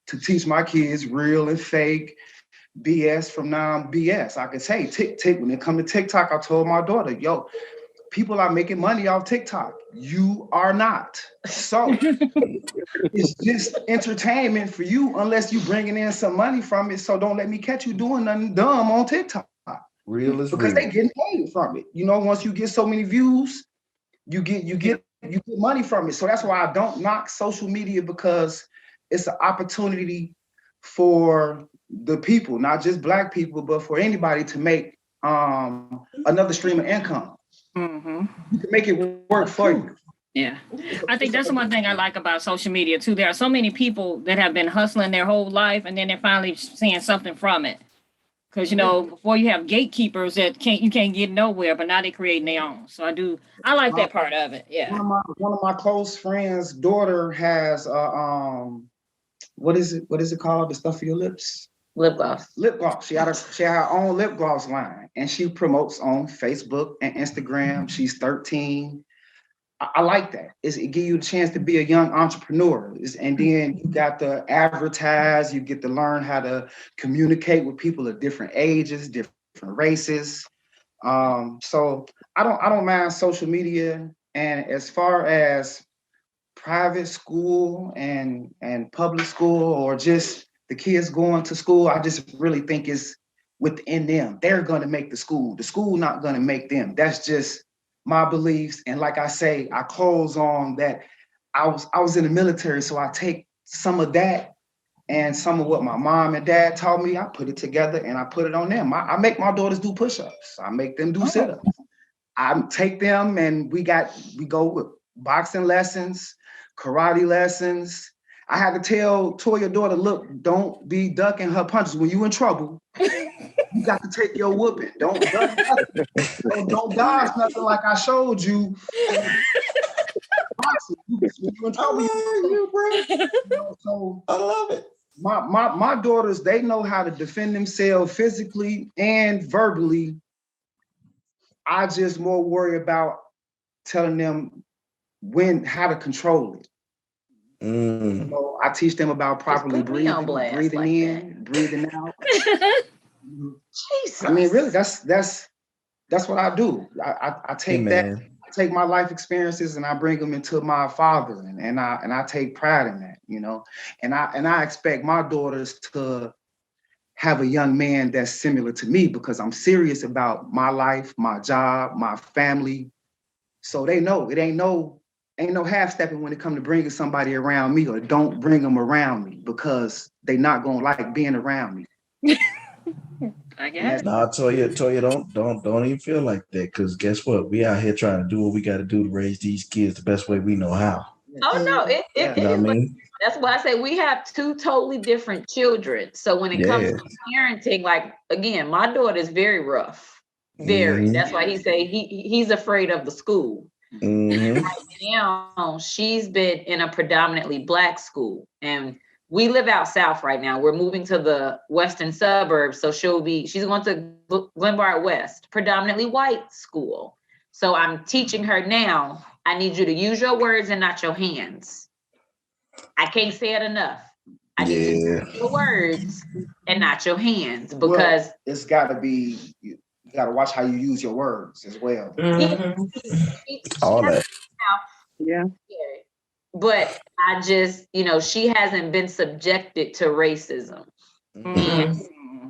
to teach my kids real and fake, BS from non-BS. I can say, when it comes to TikTok, I told my daughter, yo, people are making money off TikTok. You are not. So it's just entertainment for you unless you bringing in some money from it. So don't let me catch you doing nothing dumb on TikTok. Real is Because real. they getting paid from it. Once you get so many views, you get money from it. So that's why I don't knock social media, because it's an opportunity for the people, not just Black people, but for anybody to make another stream of income. Mm-hmm. You can make it work for you. Yeah. I think that's the one thing I like about social media too. There are so many people that have been hustling their whole life and then they're finally seeing something from it. Because before you have gatekeepers that you can't get nowhere, but now they're creating their own. So I like that part of it. Yeah. One of my close friends' daughter has what is it called? The stuff for your lips? Lip gloss. Lip gloss. She had her own lip gloss line, and she promotes on Facebook and Instagram. She's 13. I like that. It gives you a chance to be a young entrepreneur. And then you got to advertise, you get to learn how to communicate with people of different ages, different races. So I don't mind social media. And as far as private school and public school, or just the kids going to school, I just really think it's within them. They're going to make the school not going to make them. That's just my beliefs. And like I say, I close on that. I was in the military, so I take some of that and some of what my mom and dad taught me, I put it together and I put it on them. I make my daughters do push-ups. I make them do sit-ups. I take them and we go with boxing lessons, karate lessons. I had to tell Toya daughter, look, don't be ducking her punches. When you in trouble, you got to take your whooping. Don't duck nothing. Don't dodge nothing like I showed you. When you in trouble, so I love it. My daughters, they know how to defend themselves physically and verbally. I just more worry about telling them how to control it. You know, I teach them about properly put me on breathing, blast breathing like in, breathing out. Jesus. I mean, really, that's what I do. I Hey take man, I take my life experiences and I bring them into my father, and I take pride in that, you know. And I expect my daughters to have a young man that's similar to me because I'm serious about my life, my job, my family. So they know it ain't no half stepping when it comes to bringing somebody around me, or don't bring them around me because they not gonna like being around me. I guess. nah, Toya, don't even feel like that. Because guess what? We out here trying to do what we got to do to raise these kids the best way we know how. Oh no, it Yeah. You know is. what I mean? That's why I say we have two totally different children. So when it comes Yeah. to parenting, like again, my daughter is very rough. Very. Mhm. That's why he say he's afraid of the school. Mhm. Now she's been in a predominantly Black school, and we live out south right now. We're moving to the western suburbs, so she's going to Glenbard West, predominantly white school. So I'm teaching her now. I need you to use your words and not your hands. I can't say it enough. I need you to use your words and not your hands, because it's got to be. You got to watch how you use your words as well. All that. Yeah. But I just, she hasn't been subjected to racism. And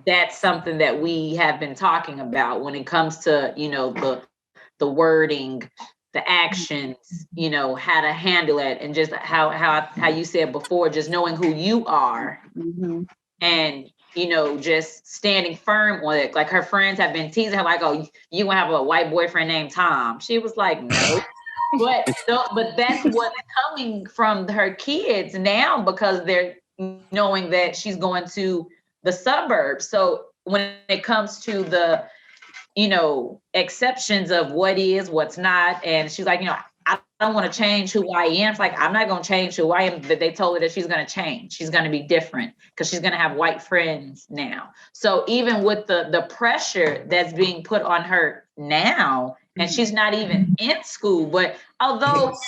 that's something that we have been talking about when it comes to, the wording, the actions, how to handle it, and just how you said before, just knowing who you are, and just standing firm on it. Like her friends have been teasing her, like, "Oh, you gonna have a white boyfriend named Tom?" She was like, "No." But that's what's coming from her kids now, because they're knowing that she's going to the suburbs. So when it comes to the, exceptions of what is, what's not, and she's like, I don't want to change who I am. It's like, I'm not going to change who I am. But they told her that she's going to change. She's going to be different because she's going to have white friends now. So even with the pressure that's being put on her now, and she's not even in school, but although I was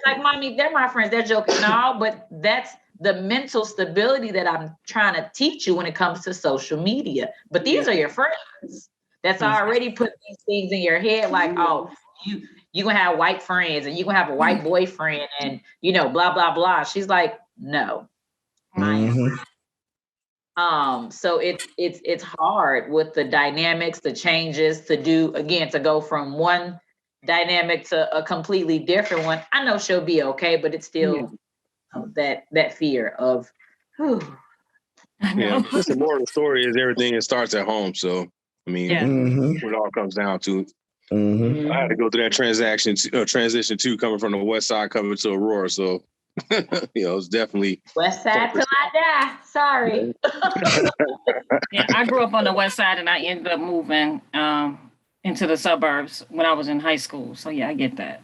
like, "Mommy, they're my friends, they're joking." No, but that's the mental stability that I'm trying to teach you when it comes to social media. But these are your friends that's already put these things in your head, like, "Oh, you gonna have white friends and you gonna have a white boyfriend and blah blah blah." She's like, "No, I am." So it's hard with the dynamics, the changes, to go from one dynamic to a completely different one. I know she'll be okay, but it's still that fear of, whew. Yeah, just the moral of the story is everything, it starts at home. So I mean, what it all comes down to. I had to go through that transition too, coming from the West Side, coming to Aurora. So it's definitely West Side till I die. Sorry. Yeah, I grew up on the West Side, and I ended up moving into the suburbs when I was in high school. So yeah, I get that.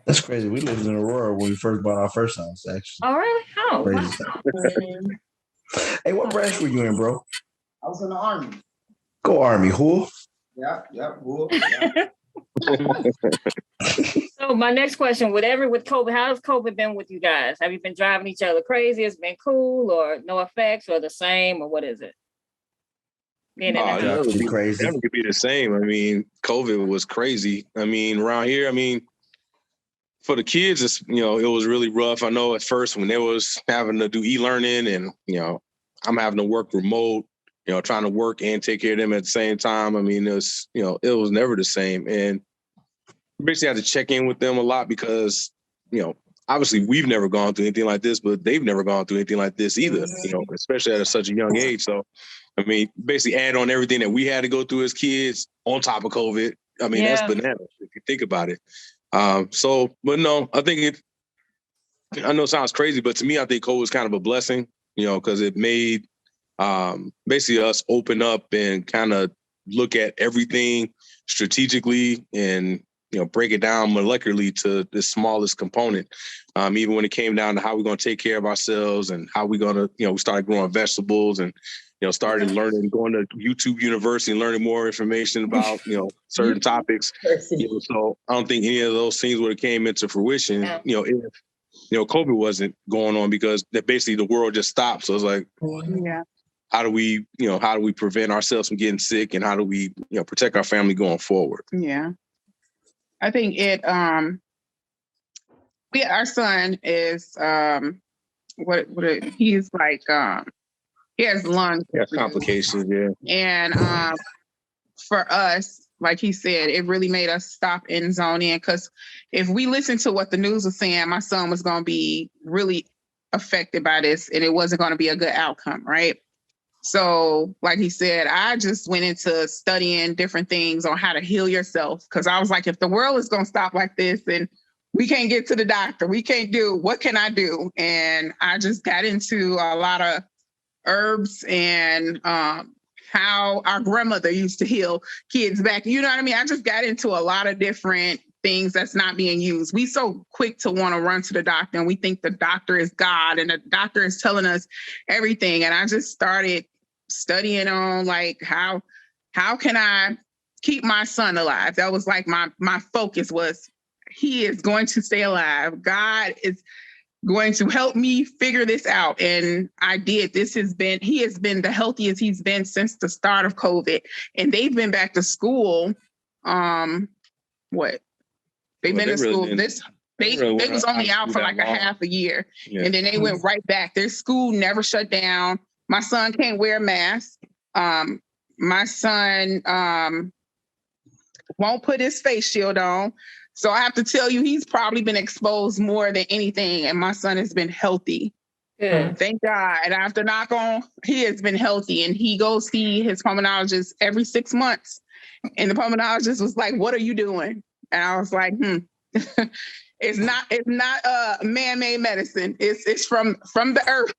That's crazy. We lived in Aurora when we first bought our first house, actually. Oh, really? How? Crazy. Hey, what branch were you in, bro? I was in the Army. Go Army, who? Yeah, who? Yeah. So my next question, with COVID, how has COVID been with you guys? Have you been driving each other crazy? It's been cool, or no effects, or the same, or what is it? Being in the house. Never Be crazy. Never could be the same. I mean, COVID was crazy. I mean, around here, for the kids, it's, it was really rough. I know at first when they was having to do e-learning and, I'm having to work remote, trying to work and take care of them at the same time. I mean, it was, it was never the same. And basically had to check in with them a lot because, obviously we've never gone through anything like this, but they've never gone through anything like this either, especially at such a young age. So, I mean, basically add on everything that we had to go through as kids on top of COVID. I mean, that's bananas if you think about it. But no, I think I know it sounds crazy, but to me, I think COVID was kind of a blessing, because it made basically us open up and kind of look at everything strategically and, break it down molecularly to the smallest component. Even when it came down to how we're going to take care of ourselves and how we're going to, we started growing vegetables and, started learning, going to YouTube University and learning more information about, certain topics. So I don't think any of those things would have came into fruition, if, COVID wasn't going on, because that basically the world just stopped. So it's like, Yeah. how do we prevent ourselves from getting sick, and how do we, protect our family going forward? Yeah. I think our son is, he's like, he has lung complications. Yeah. And for us, like he said, it really made us stop and zone in, because if we listened to what the news was saying, my son was going to be really affected by this, and it wasn't going to be a good outcome, right? So, like he said, I just went into studying different things on how to heal yourself, because I was like, if the world is going to stop like this and we can't get to the doctor, what can I do? And I just got into a lot of herbs and how our grandmother used to heal kids back. You know what I mean? I just got into a lot of different things that's not being used. We so quick to want to run to the doctor, and we think the doctor is God and the doctor is telling us everything. And I just started studying on like how can I keep my son alive? That was like my focus was, he is going to stay alive. God is going to help me figure this out. And I did. He has been the healthiest he's been since the start of COVID. And they've been back to school. They've been to school. They was only out for like a half a year. Yeah. And then they went right back. Their school never shut down. My son can't wear a mask. My son won't put his face shield on. So I have to tell you, he's probably been exposed more than anything, and my son has been healthy. Good. Thank God. And I have to knock on, he has been healthy, and he goes see his pulmonologist every 6 months. And the pulmonologist was like, "What are you doing?" And I was like, It's not man-made medicine. It's from the earth."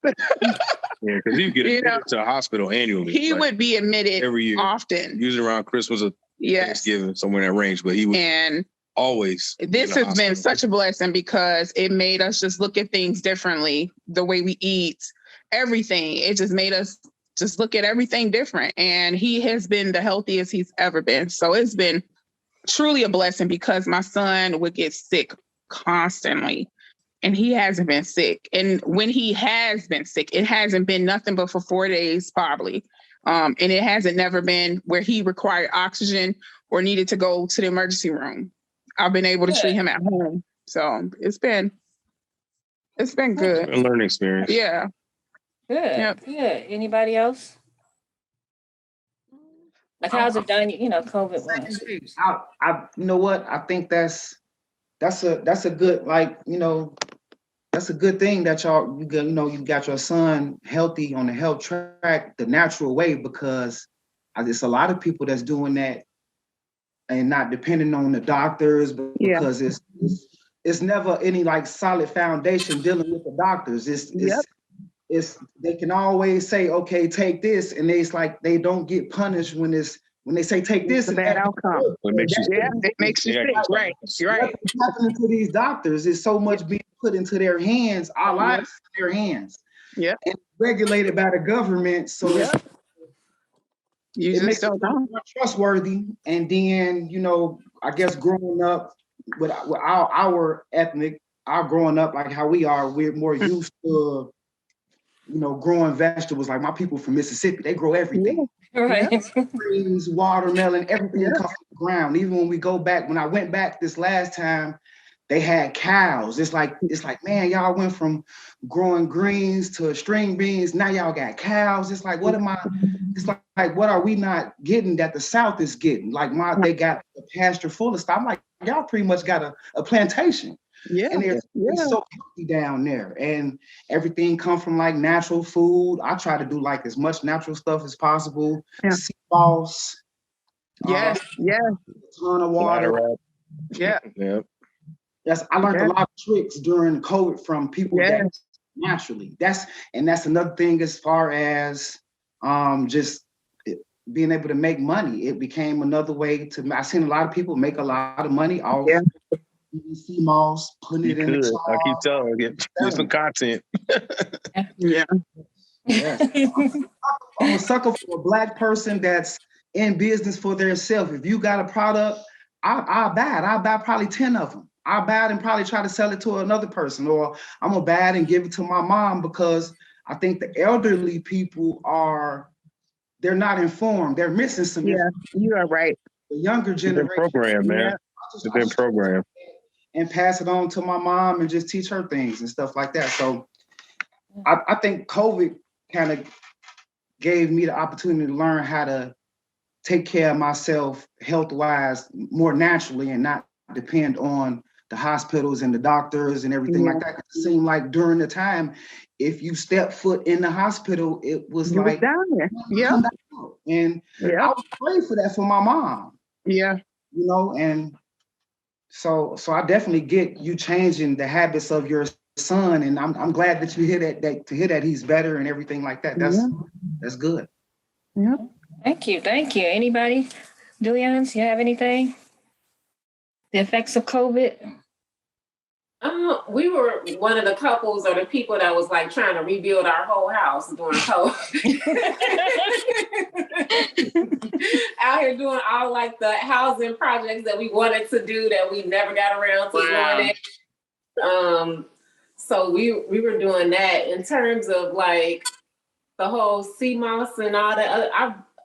Yeah, because he would get admitted to a hospital annually. He would be admitted every year, often. Usually around Christmas or Thanksgiving, somewhere in that range. But he would always. This has been such a blessing, because it made us just look at things differently. The way we eat, everything. It just made us just look at everything different. And he has been the healthiest he's ever been. So it's been truly a blessing, because my son would get sick constantly, and he hasn't been sick. And when he has been sick, it hasn't been nothing but for 4 days probably. And it hasn't never been where he required oxygen or needed to go to the emergency room. I've been able to treat him at home. So it's been good. A learning experience. Yeah. Good. Yep. Good. Anybody else? Like, how's it done? COVID wise. You know what? I think that's a good, that's a good thing that you got your son healthy on the health track the natural way, because there's a lot of people that's doing that and not depending on the doctors, but because it's never any like solid foundation dealing with the doctors. It's they can always say, okay, take this, and it's like they don't get punished when they say take this. It's a bad outcome. It makes you sick. Right. You're right. What's happening to these doctors is so much being put into their hands, our lives in their hands. Yeah. And regulated by the government. So it makes it more trustworthy. And then, I guess growing up with our ethnic, growing up like how we are, we're more used to growing vegetables. Like my people from Mississippi, they grow everything. Right. Greens, watermelon, everything comes from the ground. Even when I went back this last time, they had cows. It's like, man, y'all went from growing greens to string beans. Now y'all got cows. It's like, what are we not getting that the South is getting? Like they got a pasture full of stuff. I'm like, y'all pretty much got a plantation. Yeah. And they're so healthy down there. And everything comes from like natural food. I try to do like as much natural stuff as possible. Sea moss. A ton of water. Yeah. Yes, I learned a lot of tricks during COVID from people that naturally. That's another thing as far as just being able to make money. It became another way to. I've seen a lot of people make a lot of money off sea moss, putting it in the sauce. I keep telling you, get some content. Yeah. I'm a sucker for a Black person that's in business for themselves. If you got a product, I'll buy it. I'll buy probably 10 of them. I'll buy it and probably try to sell it to another person, or I'm gonna buy it and give it to my mom, because I think the elderly people they're not informed. They're missing some information. You are right. The younger They've been generation. programmed, man. They've been programmed. And pass it on to my mom and just teach her things and stuff like that. So I think COVID kind of gave me the opportunity to learn how to take care of myself health-wise more naturally and not depend on the hospitals and the doctors and everything like that. It seemed like during the time, if you step foot in the hospital, it was You like, was down there. Yeah. And I was afraid for that for my mom. Yeah. You know, and so I definitely get you changing the habits of your son, and I'm glad that you hear that to hear that he's better and everything like that. That's good. Yeah. Thank you. Anybody? Julians, you have anything? The effects of COVID? We were one of the couples or the people that was like trying to rebuild our whole house during COVID. Out here doing all like the housing projects that we wanted to do that we never got around to doing it. So we were doing that in terms of like the whole CMOS and all that.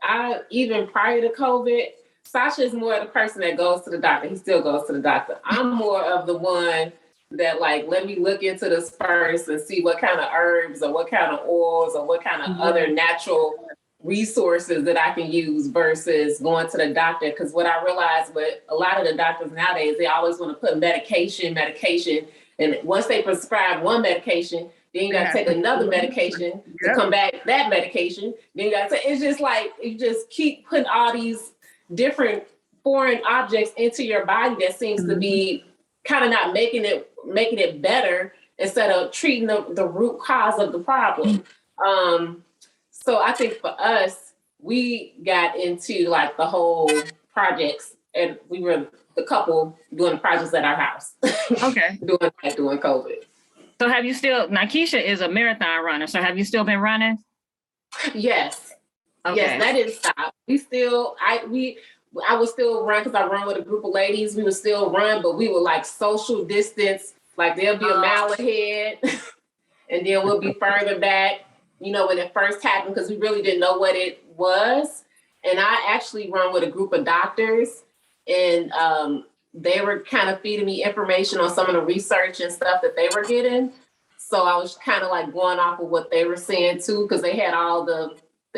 I even prior to COVID, Sasha's more the person that goes to the doctor. He still goes to the doctor. I'm more of the one that like, let me look into this first and see what kind of herbs or what kind of oils or what kind of other natural resources that I can use versus going to the doctor. Because what I realized with a lot of the doctors nowadays, they always want to put medication. And once they prescribe one medication, then you got to take another medication to combat that medication. Then you got to, it's just like, you just keep putting all these different foreign objects into your body that seems to be kind of not making it better instead of treating the root cause of the problem. So I think for us, we got into like the whole projects, and we were the couple doing the projects at our house. Okay. Doing COVID. So have you still, now Keisha is a marathon runner, so have you still been running? Yes. Okay. Yes, that didn't stop. I would still run because I run with a group of ladies. We would still run, but we would like social distance. Like there'll be a mile ahead and then we'll be further back, you know, when it first happened, because we really didn't know what it was. And I actually run with a group of doctors, and they were kind of feeding me information on some of the research and stuff that they were getting. So I was kind of like going off of what they were saying too, because they had all the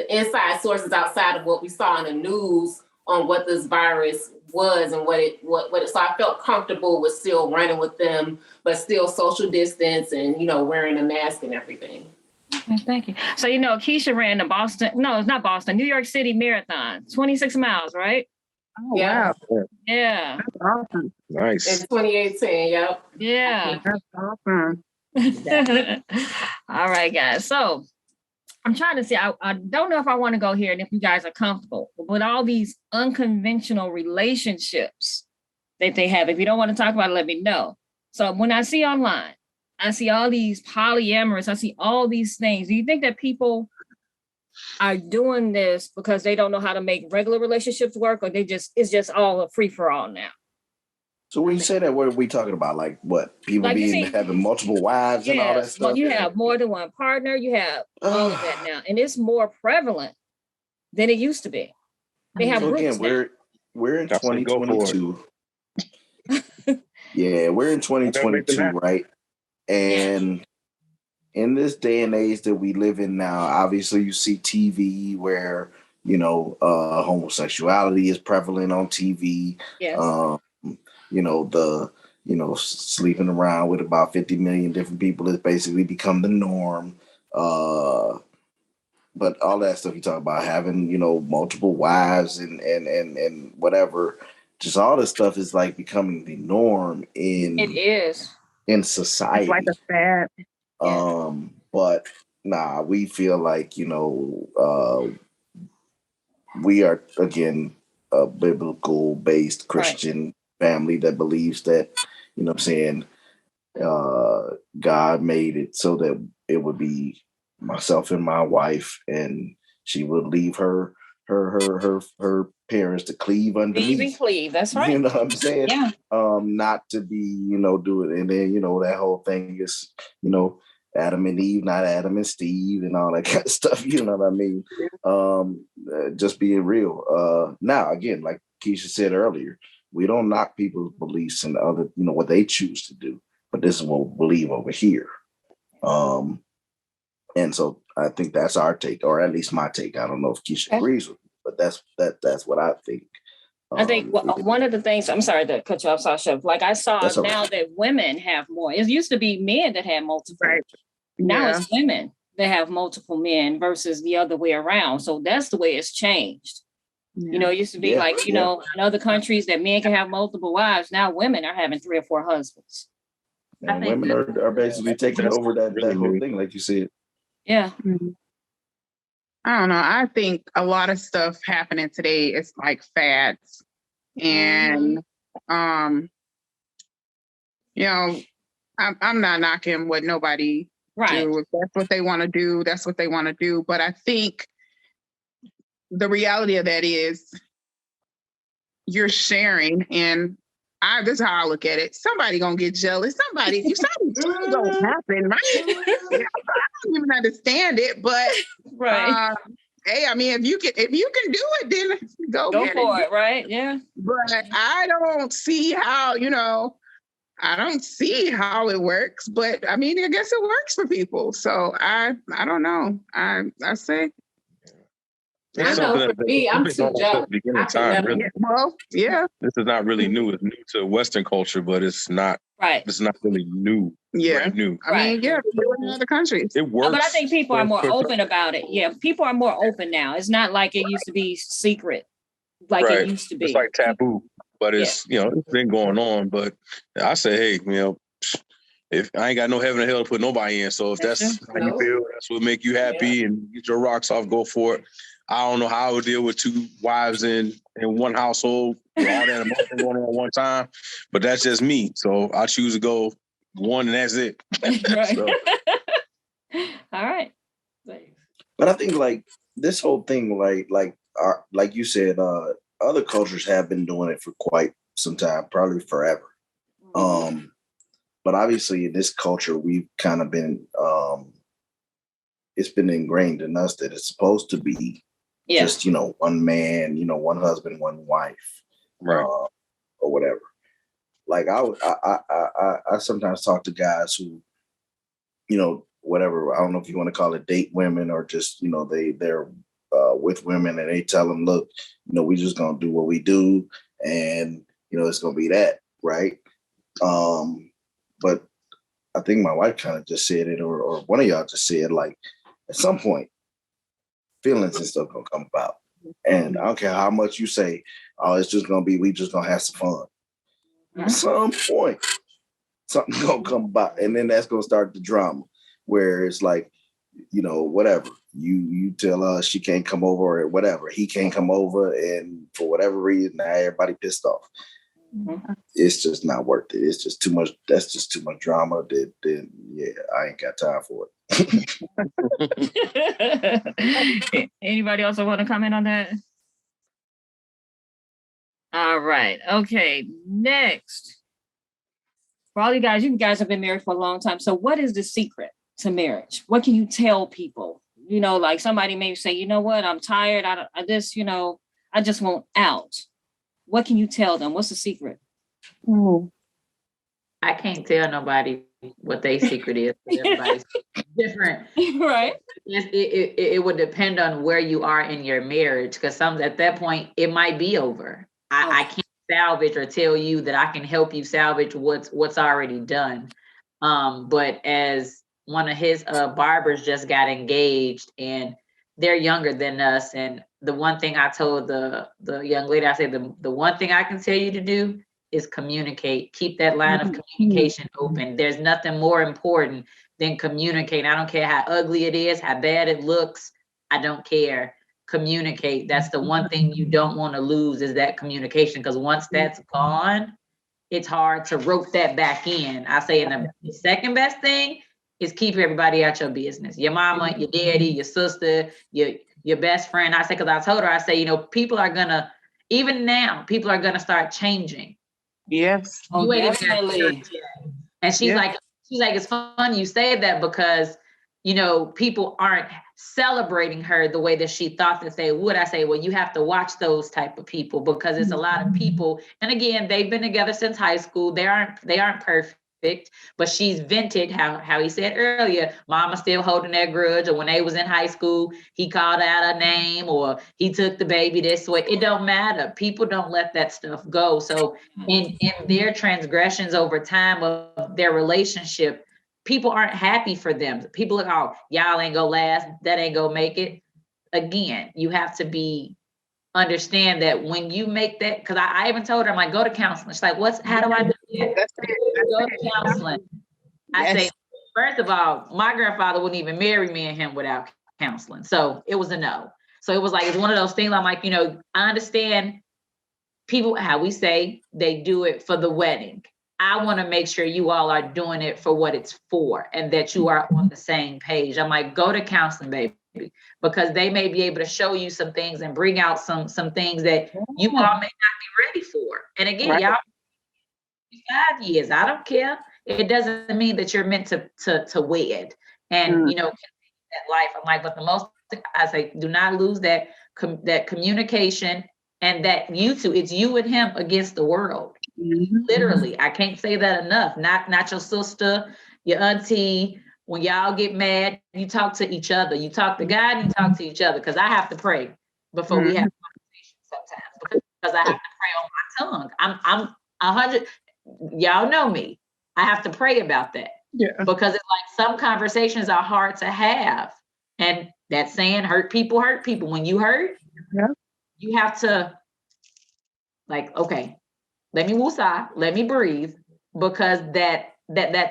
inside sources outside of what we saw in the news on what this virus was and what it. So I felt comfortable with still running with them, but still social distance and, you know, wearing a mask and everything. Thank you. So, you know, Keisha ran the New York City Marathon, 26 miles, right? Oh, yeah. Wow. Yeah. That's awesome. Nice. In 2018, yep. Yeah. That's awesome. All right, guys. So I'm trying to see, I don't know if I want to go here and if you guys are comfortable with all these unconventional relationships that they have. If you don't want to talk about it, let me know. So when I see online, I see all these polyamorous, I see all these things. Do you think that people are doing this because they don't know how to make regular relationships work, or it's just all a free for all now? So when you say that, what are we talking about? Like what? People Like having multiple wives and all that stuff? Well, you have more than one partner. You have all of that now. And it's more prevalent than it used to be. They have so groups again, we're in That's 2022. Yeah, we're in 2022, right? And in this day and age that we live in now, obviously you see TV where, you know, homosexuality is prevalent on TV. Yes. You know, sleeping around with about 50 million different people has basically become the norm. But all that stuff you talk about, having, you know, multiple wives and whatever, just all this stuff is like becoming the norm in society. It's like a fad. But nah, we feel like, you know, we are again a biblical based Christian family that believes that, you know what I'm saying, God made it so that it would be myself and my wife, and She would leave her parents to cleave underneath. Even cleave, that's right. You know what I'm saying? Yeah. Not to be, do it. And then, that whole thing is, Adam and Eve, not Adam and Steve and all that kind of stuff. You know what I mean? Just being real. Now, again, like Keisha said earlier, we don't knock people's beliefs and other, what they choose to do, but this is what we believe over here. And so I think that's our take, or at least my take. I don't know if Keisha agrees with me, but that's what I think. I think one of the things, I'm sorry to cut you off, Sasha, like I saw now that women have more. It used to be men that had multiple. Right. Now it's women that have multiple men versus the other way around. So that's the way it's changed. Yeah. It used to be in other countries that men can have multiple wives. Now women are having 3 or 4 husbands. And women are basically taking over that whole thing, like you said. Yeah. I don't know. I think a lot of stuff happening today is like fads. And, I'm not knocking what nobody do. If that's what they want to do, that's what they want to do. But I think the reality of that is you're sharing, and this is how I look at it. Somebody gonna get jealous. Something's gonna happen, right? I don't even understand it, but hey, I mean, if you can do it, then go for it, right? Yeah. But I don't see how, I don't see how it works. But I mean, I guess it works for people. So I don't know. I say. I know for me, I'm too jealous. This is not really new. It's new to Western culture, but it's not. Right. It's not really new. Yeah. New. I mean, in other countries. It works. But I think people are more open about it. Yeah. People are more open now. It's not like it used to be secret like it used to be. It's like taboo, but it's, it's been going on. But I say, hey, if I ain't got no heaven or hell to put nobody in. So if that's how you feel, that's what make you happy and get your rocks off, go for it. I don't know how I would deal with 2 wives in one household, all that emotion going on at one time, but that's just me. So I choose to go one and that's it. All right. But I think like this whole thing, like you said, other cultures have been doing it for quite some time, probably forever. But obviously in this culture, we've kind of been, it's been ingrained in us that it's supposed to be just, one man, one husband, one wife, right, or whatever. Like I sometimes talk to guys who, whatever, I don't know if you want to call it date women or just, they're with women and they tell them, look, we just going to do what we do. And, it's going to be that. Right. But I think my wife kind of just said it, or one of y'all just said, like, at some point, feelings and stuff gonna come about. And I don't care how much you say, oh, it's just gonna be, we just gonna have some fun. At some point, something's gonna come about. And then that's gonna start the drama where it's like, whatever. You tell us she can't come over or whatever. He can't come over, and for whatever reason, now everybody pissed off. Mm-hmm. It's just not worth it. It's just too much. That's just too much drama. Then I ain't got time for it. Anybody else want to comment on that? All right. Okay. Next, for all you guys have been married for a long time. So, what is the secret to marriage? What can you tell people? Like somebody may say, you know what, I'm tired. I just want out. What can you tell them? What's the secret? I can't tell nobody what their secret is. Everybody's different. Right. It would depend on where you are in your marriage, because at that point, it might be over. I can't salvage or tell you that I can help you salvage what's already done. But as one of his barbers just got engaged, and they're younger than us, and the one thing I told the young lady, I said, the one thing I can tell you to do is communicate. Keep that line of communication open. There's nothing more important than communicate. I don't care how ugly it is, how bad it looks. I don't care. Communicate. That's the one thing you don't want to lose, is that communication. Because once that's gone, it's hard to rope that back in. I say, the second best thing is keep everybody out your business. Your mama, your daddy, your sister, your your best friend. I say, because I told her, I say, you know, even now, people are gonna start changing. Yes. Oh, You ain't even got definitely. church yet. And she's Yeah. like, it's funny you say that because, you know, people aren't celebrating her the way that she thought that they would. I say, well, you have to watch those type of people because it's a lot of people. And again, they've been together since high school. They aren't perfect, but she's vented how he said earlier, mama still holding that grudge, or when they was in high school, he called out her name, or he took the baby this way. It don't matter. People don't let that stuff go. So in their transgressions over time of their relationship, people aren't happy for them. People look, oh, y'all ain't gonna last, that ain't gonna make it. Again, you have to understand that when you make that, because I even told her, I'm like, go to counseling. She's like, how do I do that? That's it. Go to counseling. I say, first of all, my grandfather wouldn't even marry me and him without counseling. So it was a no. So it was like, it's one of those things. I'm like, you know, I understand people, how we say they do it for the wedding. I want to make sure you all are doing it for what it's for and that you are on the same page. I'm like, go to counseling, baby, because they may be able to show you some things and bring out some things that you all may not be ready for. And again, Right. y'all, 5 years, I don't care. It doesn't mean that you're meant to wed and, you know, that life. I'm like, but the most, I say, do not lose that communication and that you two, it's you and him against the world. Literally, I can't say that enough. Not your sister, your auntie. When y'all get mad, you talk to each other. You talk to God, and you talk to each other. Because I have to pray before we have conversations sometimes. Because I have to pray on my tongue. I'm 100. Y'all know me. I have to pray about that. Yeah. Because it's like some conversations are hard to have, and that saying, "Hurt people hurt people." When you hurt, you have to, like, okay. Let me woosah, let me breathe, because that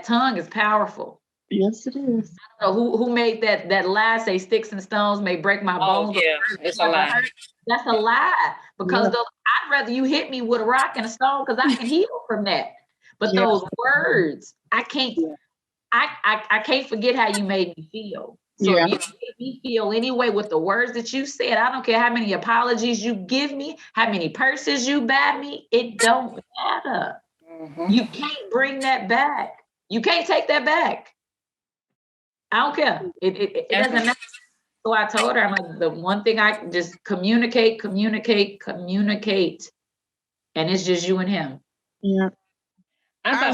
tongue is powerful. Yes, it is. I don't know who made that lie, say sticks and stones may break my bones. Oh, yeah, it's a lie. That's a lie, because I'd rather you hit me with a rock and a stone, because I can heal from that. But those words, I can't forget how you made me feel. So if you made me feel anyway with the words that you said, I don't care how many apologies you give me, how many purses you buy me, it don't matter. You can't bring that back. You can't take that back. I don't care. It doesn't matter. So I told her, I'm like, the one thing I just communicate. And it's just you and him. Yeah. I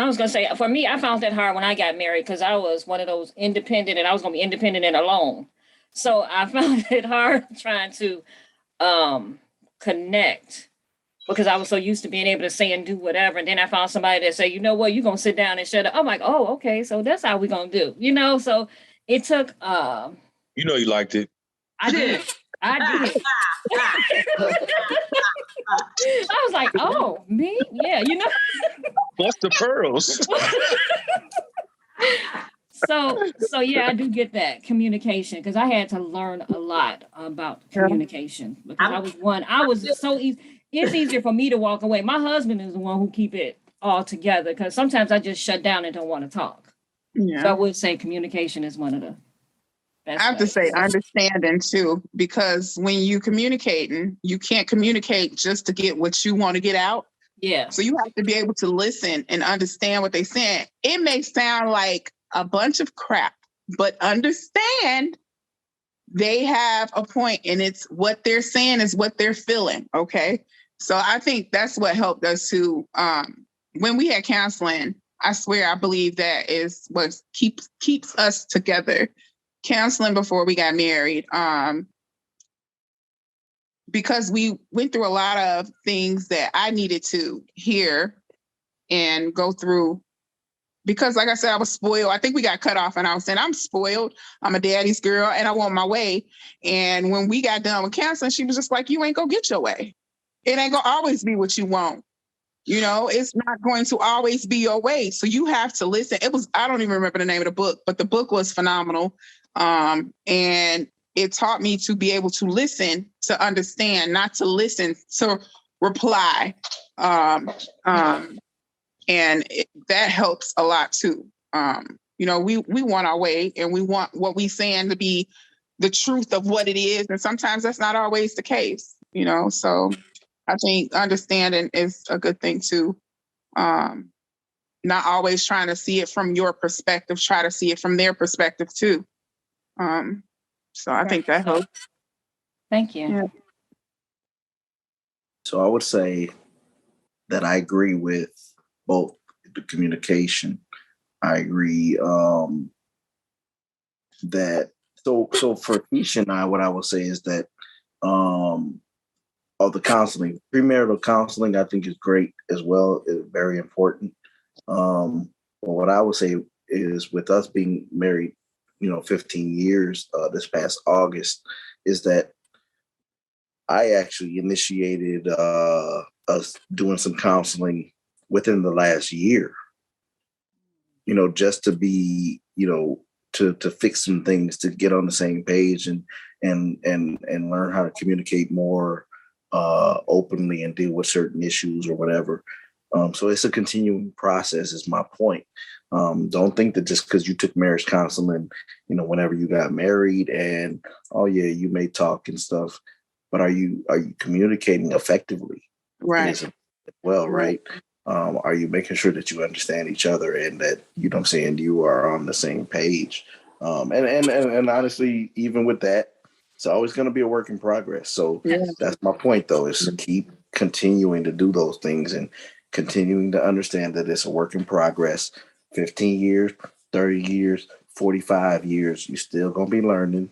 was gonna say, for me, I found that hard when I got married because I was one of those independent, and I was gonna be independent and alone. So I found it hard trying to connect because I was so used to being able to say and do whatever. And then I found somebody that say, you know what, you're gonna sit down and shut up. I'm like, oh, okay, so that's how we're gonna do, you know. So it took You know you liked it. I did. I was like, oh, me? Yeah, you know. Plus the pearls. So yeah, I do get that communication because I had to learn a lot about communication because I was so easy. It's easier for me to walk away. My husband is the one who keep it all together because sometimes I just shut down and don't want to talk. Yeah. So I would say communication is one of the best. I have to say understanding too, because when you communicating, you can't communicate just to get what you want to get out. Yeah. So you have to be able to listen and understand what they're saying. It may sound like a bunch of crap, but understand they have a point and it's what they're saying is what they're feeling. Okay. So I think that's what helped us to, when we had counseling, I swear, I believe that is what keeps us together. Counseling before we got married, because we went through a lot of things that I needed to hear and go through. Because like I said, I was spoiled. I think we got cut off and I was saying, I'm spoiled. I'm a daddy's girl and I want my way. And when we got done with counseling, she was just like, you ain't gonna get your way. It ain't gonna always be what you want. You know, it's not going to always be your way. So you have to listen. I don't even remember the name of the book, but the book was phenomenal. And it taught me to be able to listen, to understand, not to listen, to reply. That helps a lot too. You know, we want our way and we want what we saying to be the truth of what it is. And sometimes that's not always the case, so I think understanding is a good thing too. Not always trying to see it from your perspective, try to see it from their perspective too. So I think that helps. Thank you. Yeah. So I would say that I agree with both the communication. I agree that so for Keisha and I, what I would say is that of the counseling, premarital counseling, I think is great as well. It's very important. But what I would say is with us being married, 15 years this past August, is that I actually initiated us doing some counseling within the last year, just to be, to fix some things, to get on the same page and learn how to communicate more openly and deal with certain issues or whatever. So it's a continuing process is my point. Don't think that just because you took marriage counseling, whenever you got married and, oh yeah, you may talk and stuff, but are you communicating effectively? Right. Well, right. Are you making sure that you understand each other and that, you are on the same page? And honestly, even with that, it's always going to be a work in progress. So that's my point, though, is to keep continuing to do those things and continuing to understand that it's a work in progress. 15 years, 30 years, 45 years, you're still going to be learning.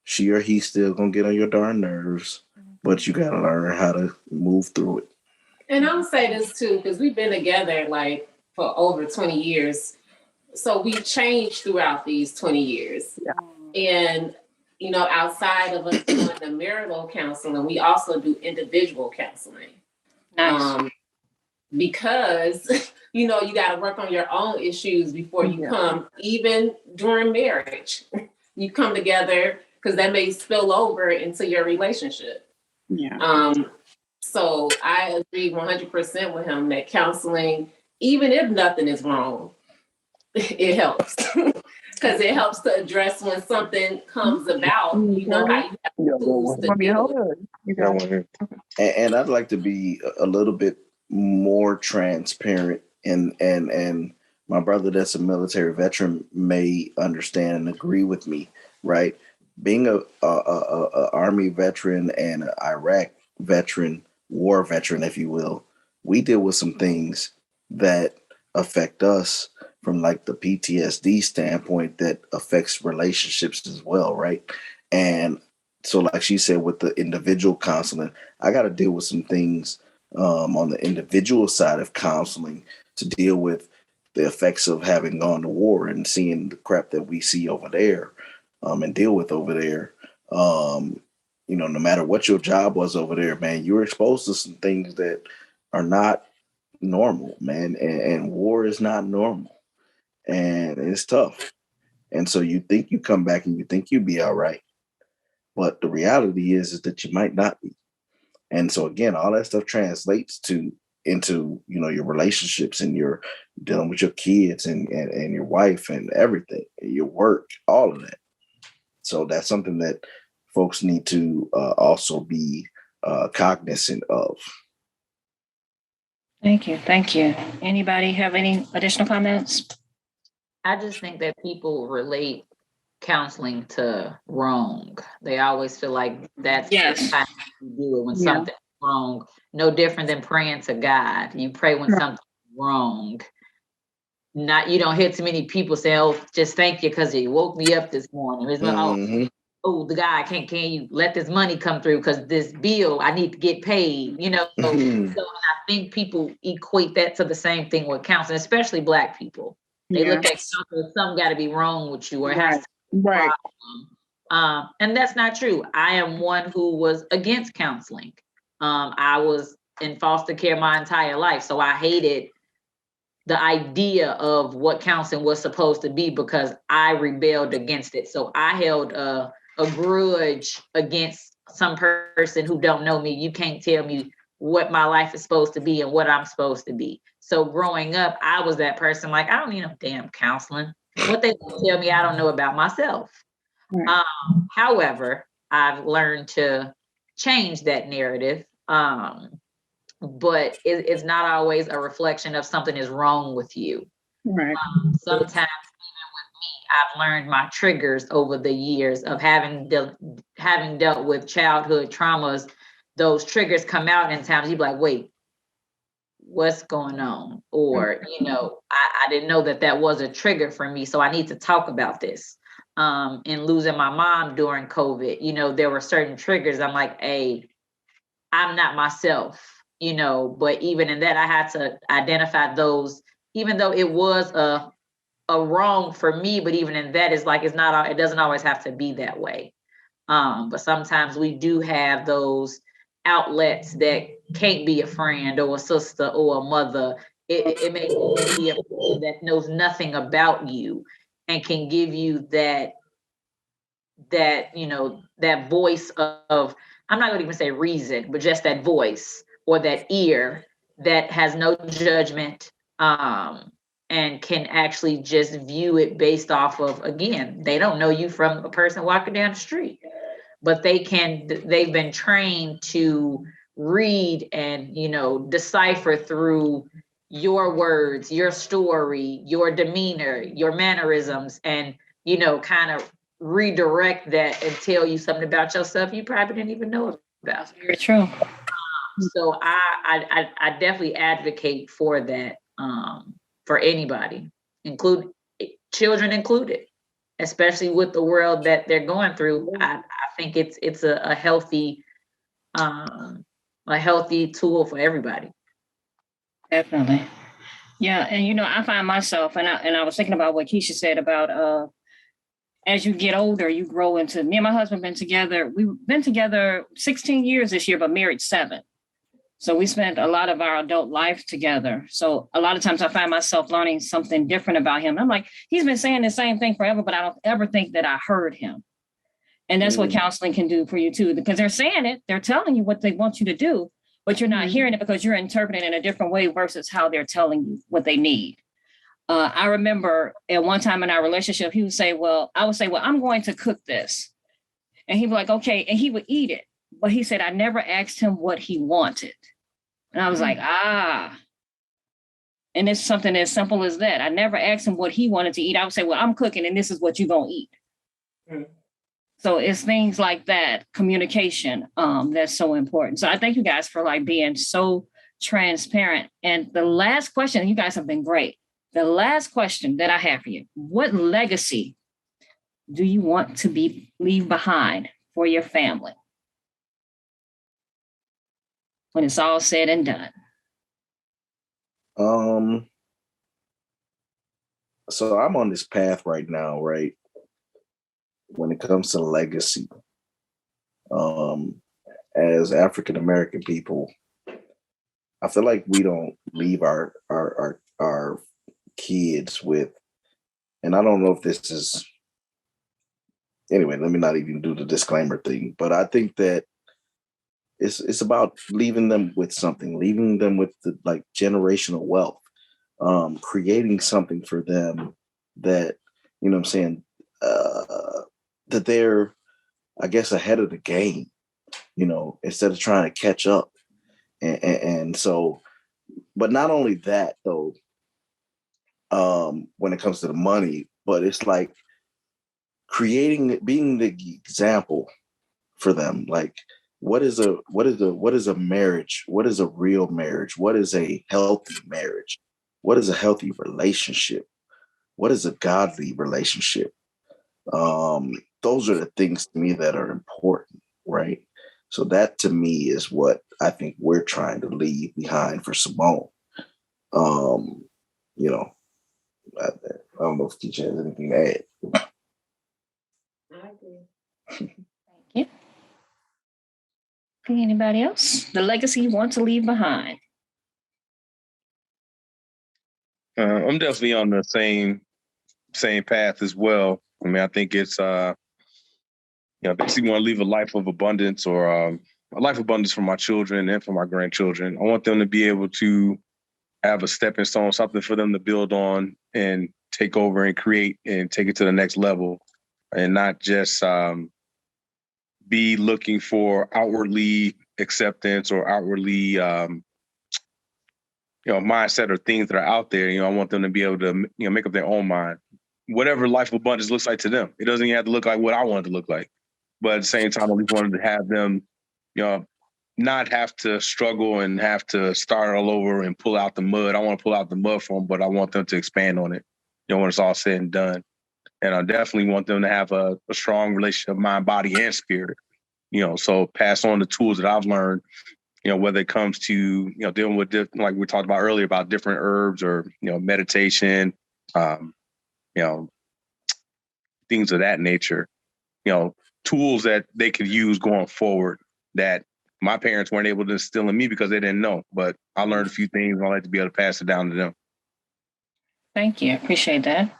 She or he still going to get on your darn nerves, but you got to learn how to move through it. And I'll say this too, because we've been together for over 20 years. So we've changed throughout these 20 years. Yeah. And, outside of us doing the marital counseling, we also do individual counseling. Nice. Because, you got to work on your own issues before you come, even during marriage. You come together because that may spill over into your relationship. Yeah. So I agree 100% with him that counseling, even if nothing is wrong, it helps. Because it helps to address when something comes about, how you have tools to deal with it. And I'd like to be a little bit more transparent, and my brother that's a military veteran may understand and agree with me, right? Being a Army veteran and an Iraq veteran, war veteran, if you will, we deal with some things that affect us from like the PTSD standpoint that affects relationships as well, right? And so like she said, with the individual counseling, I got to deal with some things on the individual side of counseling to deal with the effects of having gone to war and seeing the crap that we see over there and deal with over there. No matter what your job was over there, man, you're exposed to some things that are not normal, man. And war is not normal. And it's tough. And so you think you come back and you think you'll be all right. But the reality is that you might not be. And so again, all that stuff translates into your relationships and your dealing with your kids and your wife and everything, your work, all of that. So that's something that folks need to also be cognizant of. Thank you. Anybody have any additional comments? I just think that people relate counseling to wrong. They always feel like that's Yes. how you do it when something's wrong. No different than praying to God. You pray when something's wrong. You don't hear too many people say, "Oh, just thank you because you woke me up this morning." Oh, the guy can you let this money come through because this bill I need to get paid. So and I think people equate that to the same thing with counseling, especially Black people. They look at counseling, something got to be wrong with you or has to be a problem. And that's not true. I am one who was against counseling. I was in foster care my entire life, so I hated the idea of what counseling was supposed to be because I rebelled against it. So I held a grudge against some person who don't know me. You can't tell me what my life is supposed to be and what I'm supposed to be. So growing up, I was that person like, I don't need no damn counseling. What they tell me, I don't know about myself. Right. However, I've learned to change that narrative. But it's not always a reflection of something is wrong with you. Right. Sometimes I've learned my triggers over the years of having dealt with childhood traumas. Those triggers come out, and times you be like, wait, what's going on? Or, I didn't know that was a trigger for me. So I need to talk about this. And losing my mom during COVID, there were certain triggers. I'm like, hey, I'm not myself, but even in that, I had to identify those, even though it was a wrong for me, but even in that, it doesn't always have to be that way. But sometimes we do have those outlets that can't be a friend or a sister or a mother. It may be a person that knows nothing about you and can give you that voice of, I'm not going to even say reason, but just that voice or that ear that has no judgment, and can actually just view it based off of, again, they don't know you from a person walking down the street, but they've been trained to read and, decipher through your words, your story, your demeanor, your mannerisms, and, kind of redirect that and tell you something about yourself you probably didn't even know about. Very true. So I definitely advocate for that, for anybody, include children included, especially with the world that they're going through. I think it's a healthy tool for everybody. Definitely. Yeah. And, I find myself, and I was thinking about what Keisha said about, as you get older, you grow into, me and my husband we've been together 16 years this year, but married 7. So we spent a lot of our adult life together. So a lot of times I find myself learning something different about him. I'm like, he's been saying the same thing forever, but I don't ever think that I heard him. And that's what counseling can do for you too, because they're saying it, they're telling you what they want you to do, but you're not hearing it because you're interpreting it in a different way versus how they're telling you what they need. I remember at one time in our relationship, I would say, well, I'm going to cook this. And he'd be like, okay. And he would eat it. But he said, I never asked him what he wanted. And I was like, And it's something as simple as that. I never asked him what he wanted to eat. I would say, well, I'm cooking and this is what you're going to eat. So it's things like that, communication, that's so important. So I thank you guys for being so transparent. And the last question, you guys have been great. The last question that I have for you, what legacy do you want to leave behind for your family when it's all said and done? So I'm on this path right now, right? When it comes to legacy, as African American people, I feel like we don't leave our kids with, and I don't know if this is, anyway, let me not even do the disclaimer thing, but I think that it's about leaving them with something, leaving them with the generational wealth, creating something for them that, you know what I'm saying, that they're, I guess, ahead of the game, instead of trying to catch up. And so, but not only that though, when it comes to the money, but it's like being the example for them. Like, what is a marriage? What is a real marriage? What is a healthy marriage? What is a healthy relationship? What is a godly relationship? Those are the things to me that are important, right? So that to me is what I think we're trying to leave behind for Simone. I don't know if Keisha has anything to add. I agree. Thank you. Okay, anybody else? The legacy you want to leave behind? I'm definitely on the same path as well. I mean, I think it's basically want to leave a life of abundance, or a life of abundance for my children and for my grandchildren. I want them to be able to have a stepping stone, something for them to build on and take over and create and take it to the next level. and not just be looking for outwardly acceptance or outwardly, mindset or things that are out there. I want them to be able to, make up their own mind. Whatever life of abundance looks like to them. It doesn't even have to look like what I want it to look like. But at the same time, I just wanted to have them, not have to struggle and have to start all over and pull out the mud. I want to pull out the mud for them, but I want them to expand on it, when it's all said and done. And I definitely want them to have a strong relationship, mind, body, and spirit. So pass on the tools that I've learned, whether it comes to, dealing with, like we talked about earlier, about different herbs or, meditation, things of that nature, tools that they could use going forward that my parents weren't able to instill in me because they didn't know. But I learned a few things and I like to be able to pass it down to them. Thank you. I appreciate that.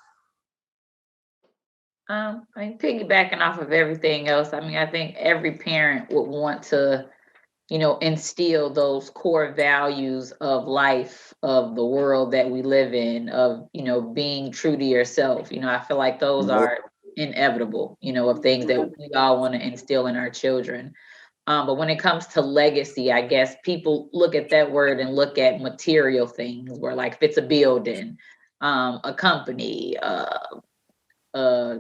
Piggybacking off of everything else, I think every parent would want to, instill those core values of life, of the world that we live in, of, being true to yourself. I feel like those are inevitable, of things that we all want to instill in our children. But when it comes to legacy, I guess people look at that word and look at material things, where like if it's a building, a company,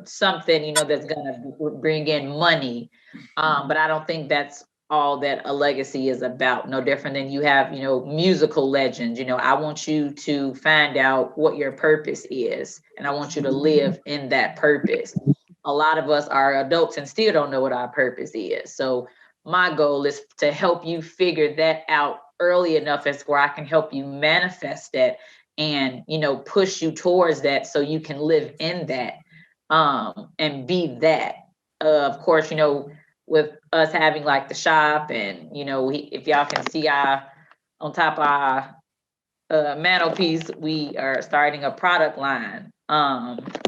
something, that's gonna bring in money. But I don't think that's all that a legacy is about. No different than you have, musical legends. I want you to find out what your purpose is, and I want you to live in that purpose. A lot of us are adults and still don't know what our purpose is. So my goal is to help you figure that out early enough as where I can help you manifest that and, push you towards that so you can live in that. And be that. Of course, with us having like the shop and, if y'all can see on top of our mantelpiece, we are starting a product line,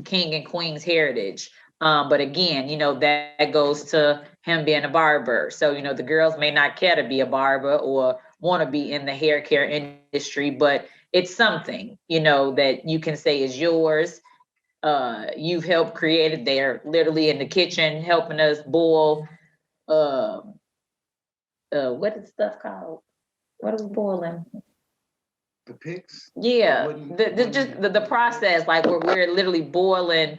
King and Queen's Heritage. But again, that goes to him being a barber. So, the girls may not care to be a barber or want to be in the hair care industry, but it's something, that you can say is yours. You've helped create it. They're literally in the kitchen helping us boil. What is stuff called? What are we boiling? The picks. Yeah, the process, like we're literally boiling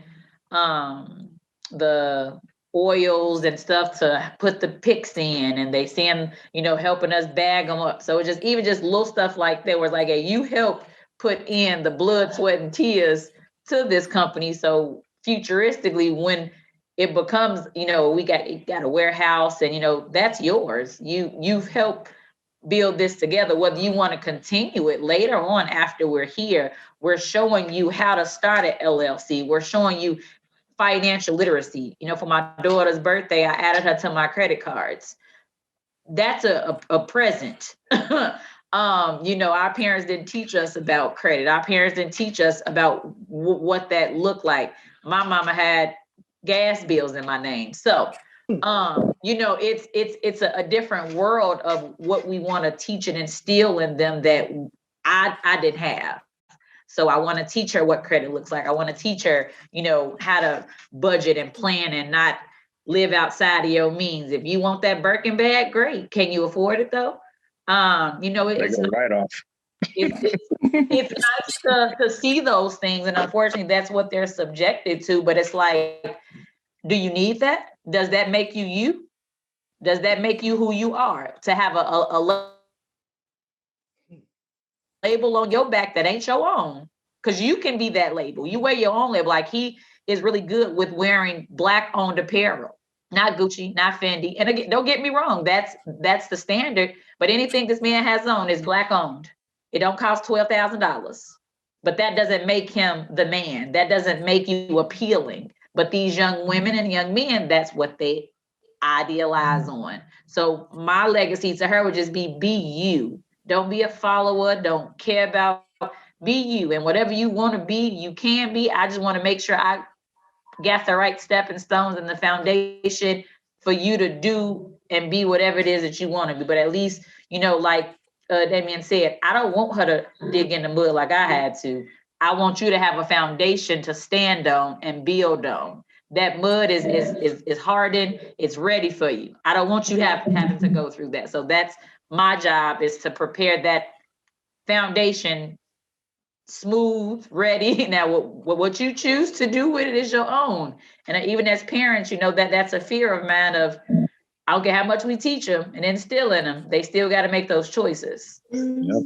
the oils and stuff to put the picks in, and they send, helping us bag them up. So it's even just little stuff like that, where it's like, hey, you help put in the blood, sweat, and tears to this company. So futuristically, when it becomes, we got a warehouse and, that's yours. You've helped build this together. Whether you want to continue it later on after we're here, we're showing you how to start an LLC. We're showing you financial literacy. For my daughter's birthday, I added her to my credit cards. That's a present. Our parents didn't teach us about credit. Our parents didn't teach us about what that looked like. My mama had gas bills in my name. So, it's a different world of what we want to teach and instill in them that I didn't have. So I want to teach her what credit looks like. I want to teach her, how to budget and plan and not live outside of your means. If you want that Birkin bag, great. Can you afford it though? It's right off. It's nice to see those things, and unfortunately, that's what they're subjected to. But it's like, do you need that? Does that make you you? Does that make you who you are? To have a label on your back that ain't your own, because you can be that label. You wear your own label. Like, he is really good with wearing Black-owned apparel. Not Gucci, not Fendi. And again, don't get me wrong, that's the standard. But anything this man has on is Black owned. It don't cost $12,000. But that doesn't make him the man. That doesn't make you appealing. But these young women and young men, that's what they idealize on. So my legacy to her would just be you. Don't be a follower. Don't care about, be you. And whatever you want to be, you can be. I just want to make sure I got the right stepping stones and the foundation for you to do and be whatever it is that you want to be. But at least, like Damien said, I don't want her to dig in the mud like I had to. I want you to have a foundation to stand on and build on. that mud is hardened, it's ready for you. I don't want you having to go through that. So that's my job, is to prepare that foundation smooth, ready. Now, what you choose to do with it is your own. And even as parents, that's a fear of mine of, I don't care how much we teach them and instill in them, they still got to make those choices. Yep.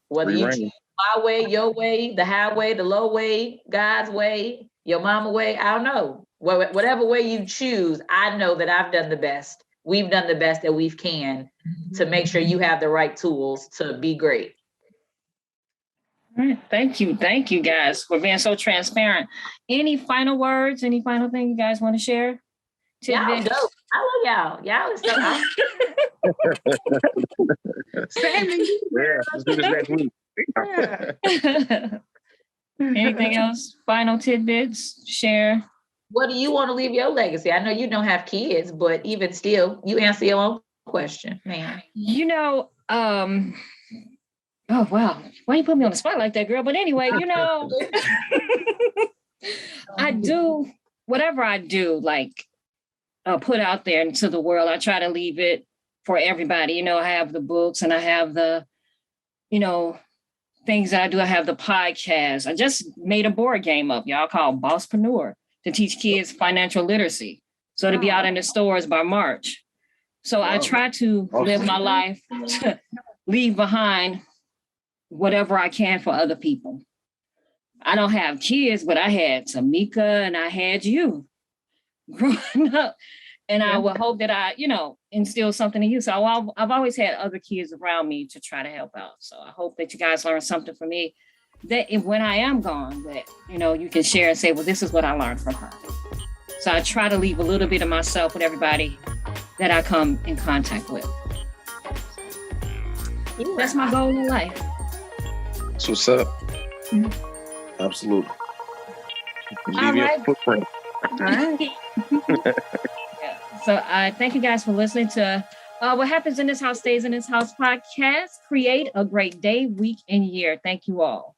Whether you choose my way, your way, the highway, the low way, God's way, your mama way, I don't know. Whatever way you choose, I know that I've done the best. We've done the best that we can to make sure you have the right tools to be great. All right. Thank you guys for being so transparent. Any final words? Any final thing you guys want to share? Y'all Tidbits? dope. I love y'all. Y'all is so Yeah, let's do this next week. Anything else? Final tidbits? Share. What do you want to leave your legacy? I know you don't have kids, but even still, you answer your own question, man. Oh wow, why you put me on the spot like that, girl? But anyway, I do whatever I do, like put out there into the world. I try to leave it for everybody. I have the books and I have the, things that I do. I have the podcast. I just made a board game up, y'all, called Bosspreneur, to teach kids financial literacy. So to be out in the stores by March. So I try to live my life to leave behind whatever I can for other people. I don't have kids, but I had Tamika and I had you growing up. And I would hope that I, instill something in you. So I've always had other kids around me to try to help out. So I hope that you guys learn something from me, that when I am gone, that, you can share and say, well, this is what I learned from her. So I try to leave a little bit of myself with everybody that I come in contact with. That's my goal in life. That's what's up. Mhm. Absolutely. All Leave your right. footprint. All right. So I thank you guys for listening to What Happens in This House Stays in This House podcast. Create a great day, week, and year. Thank you all.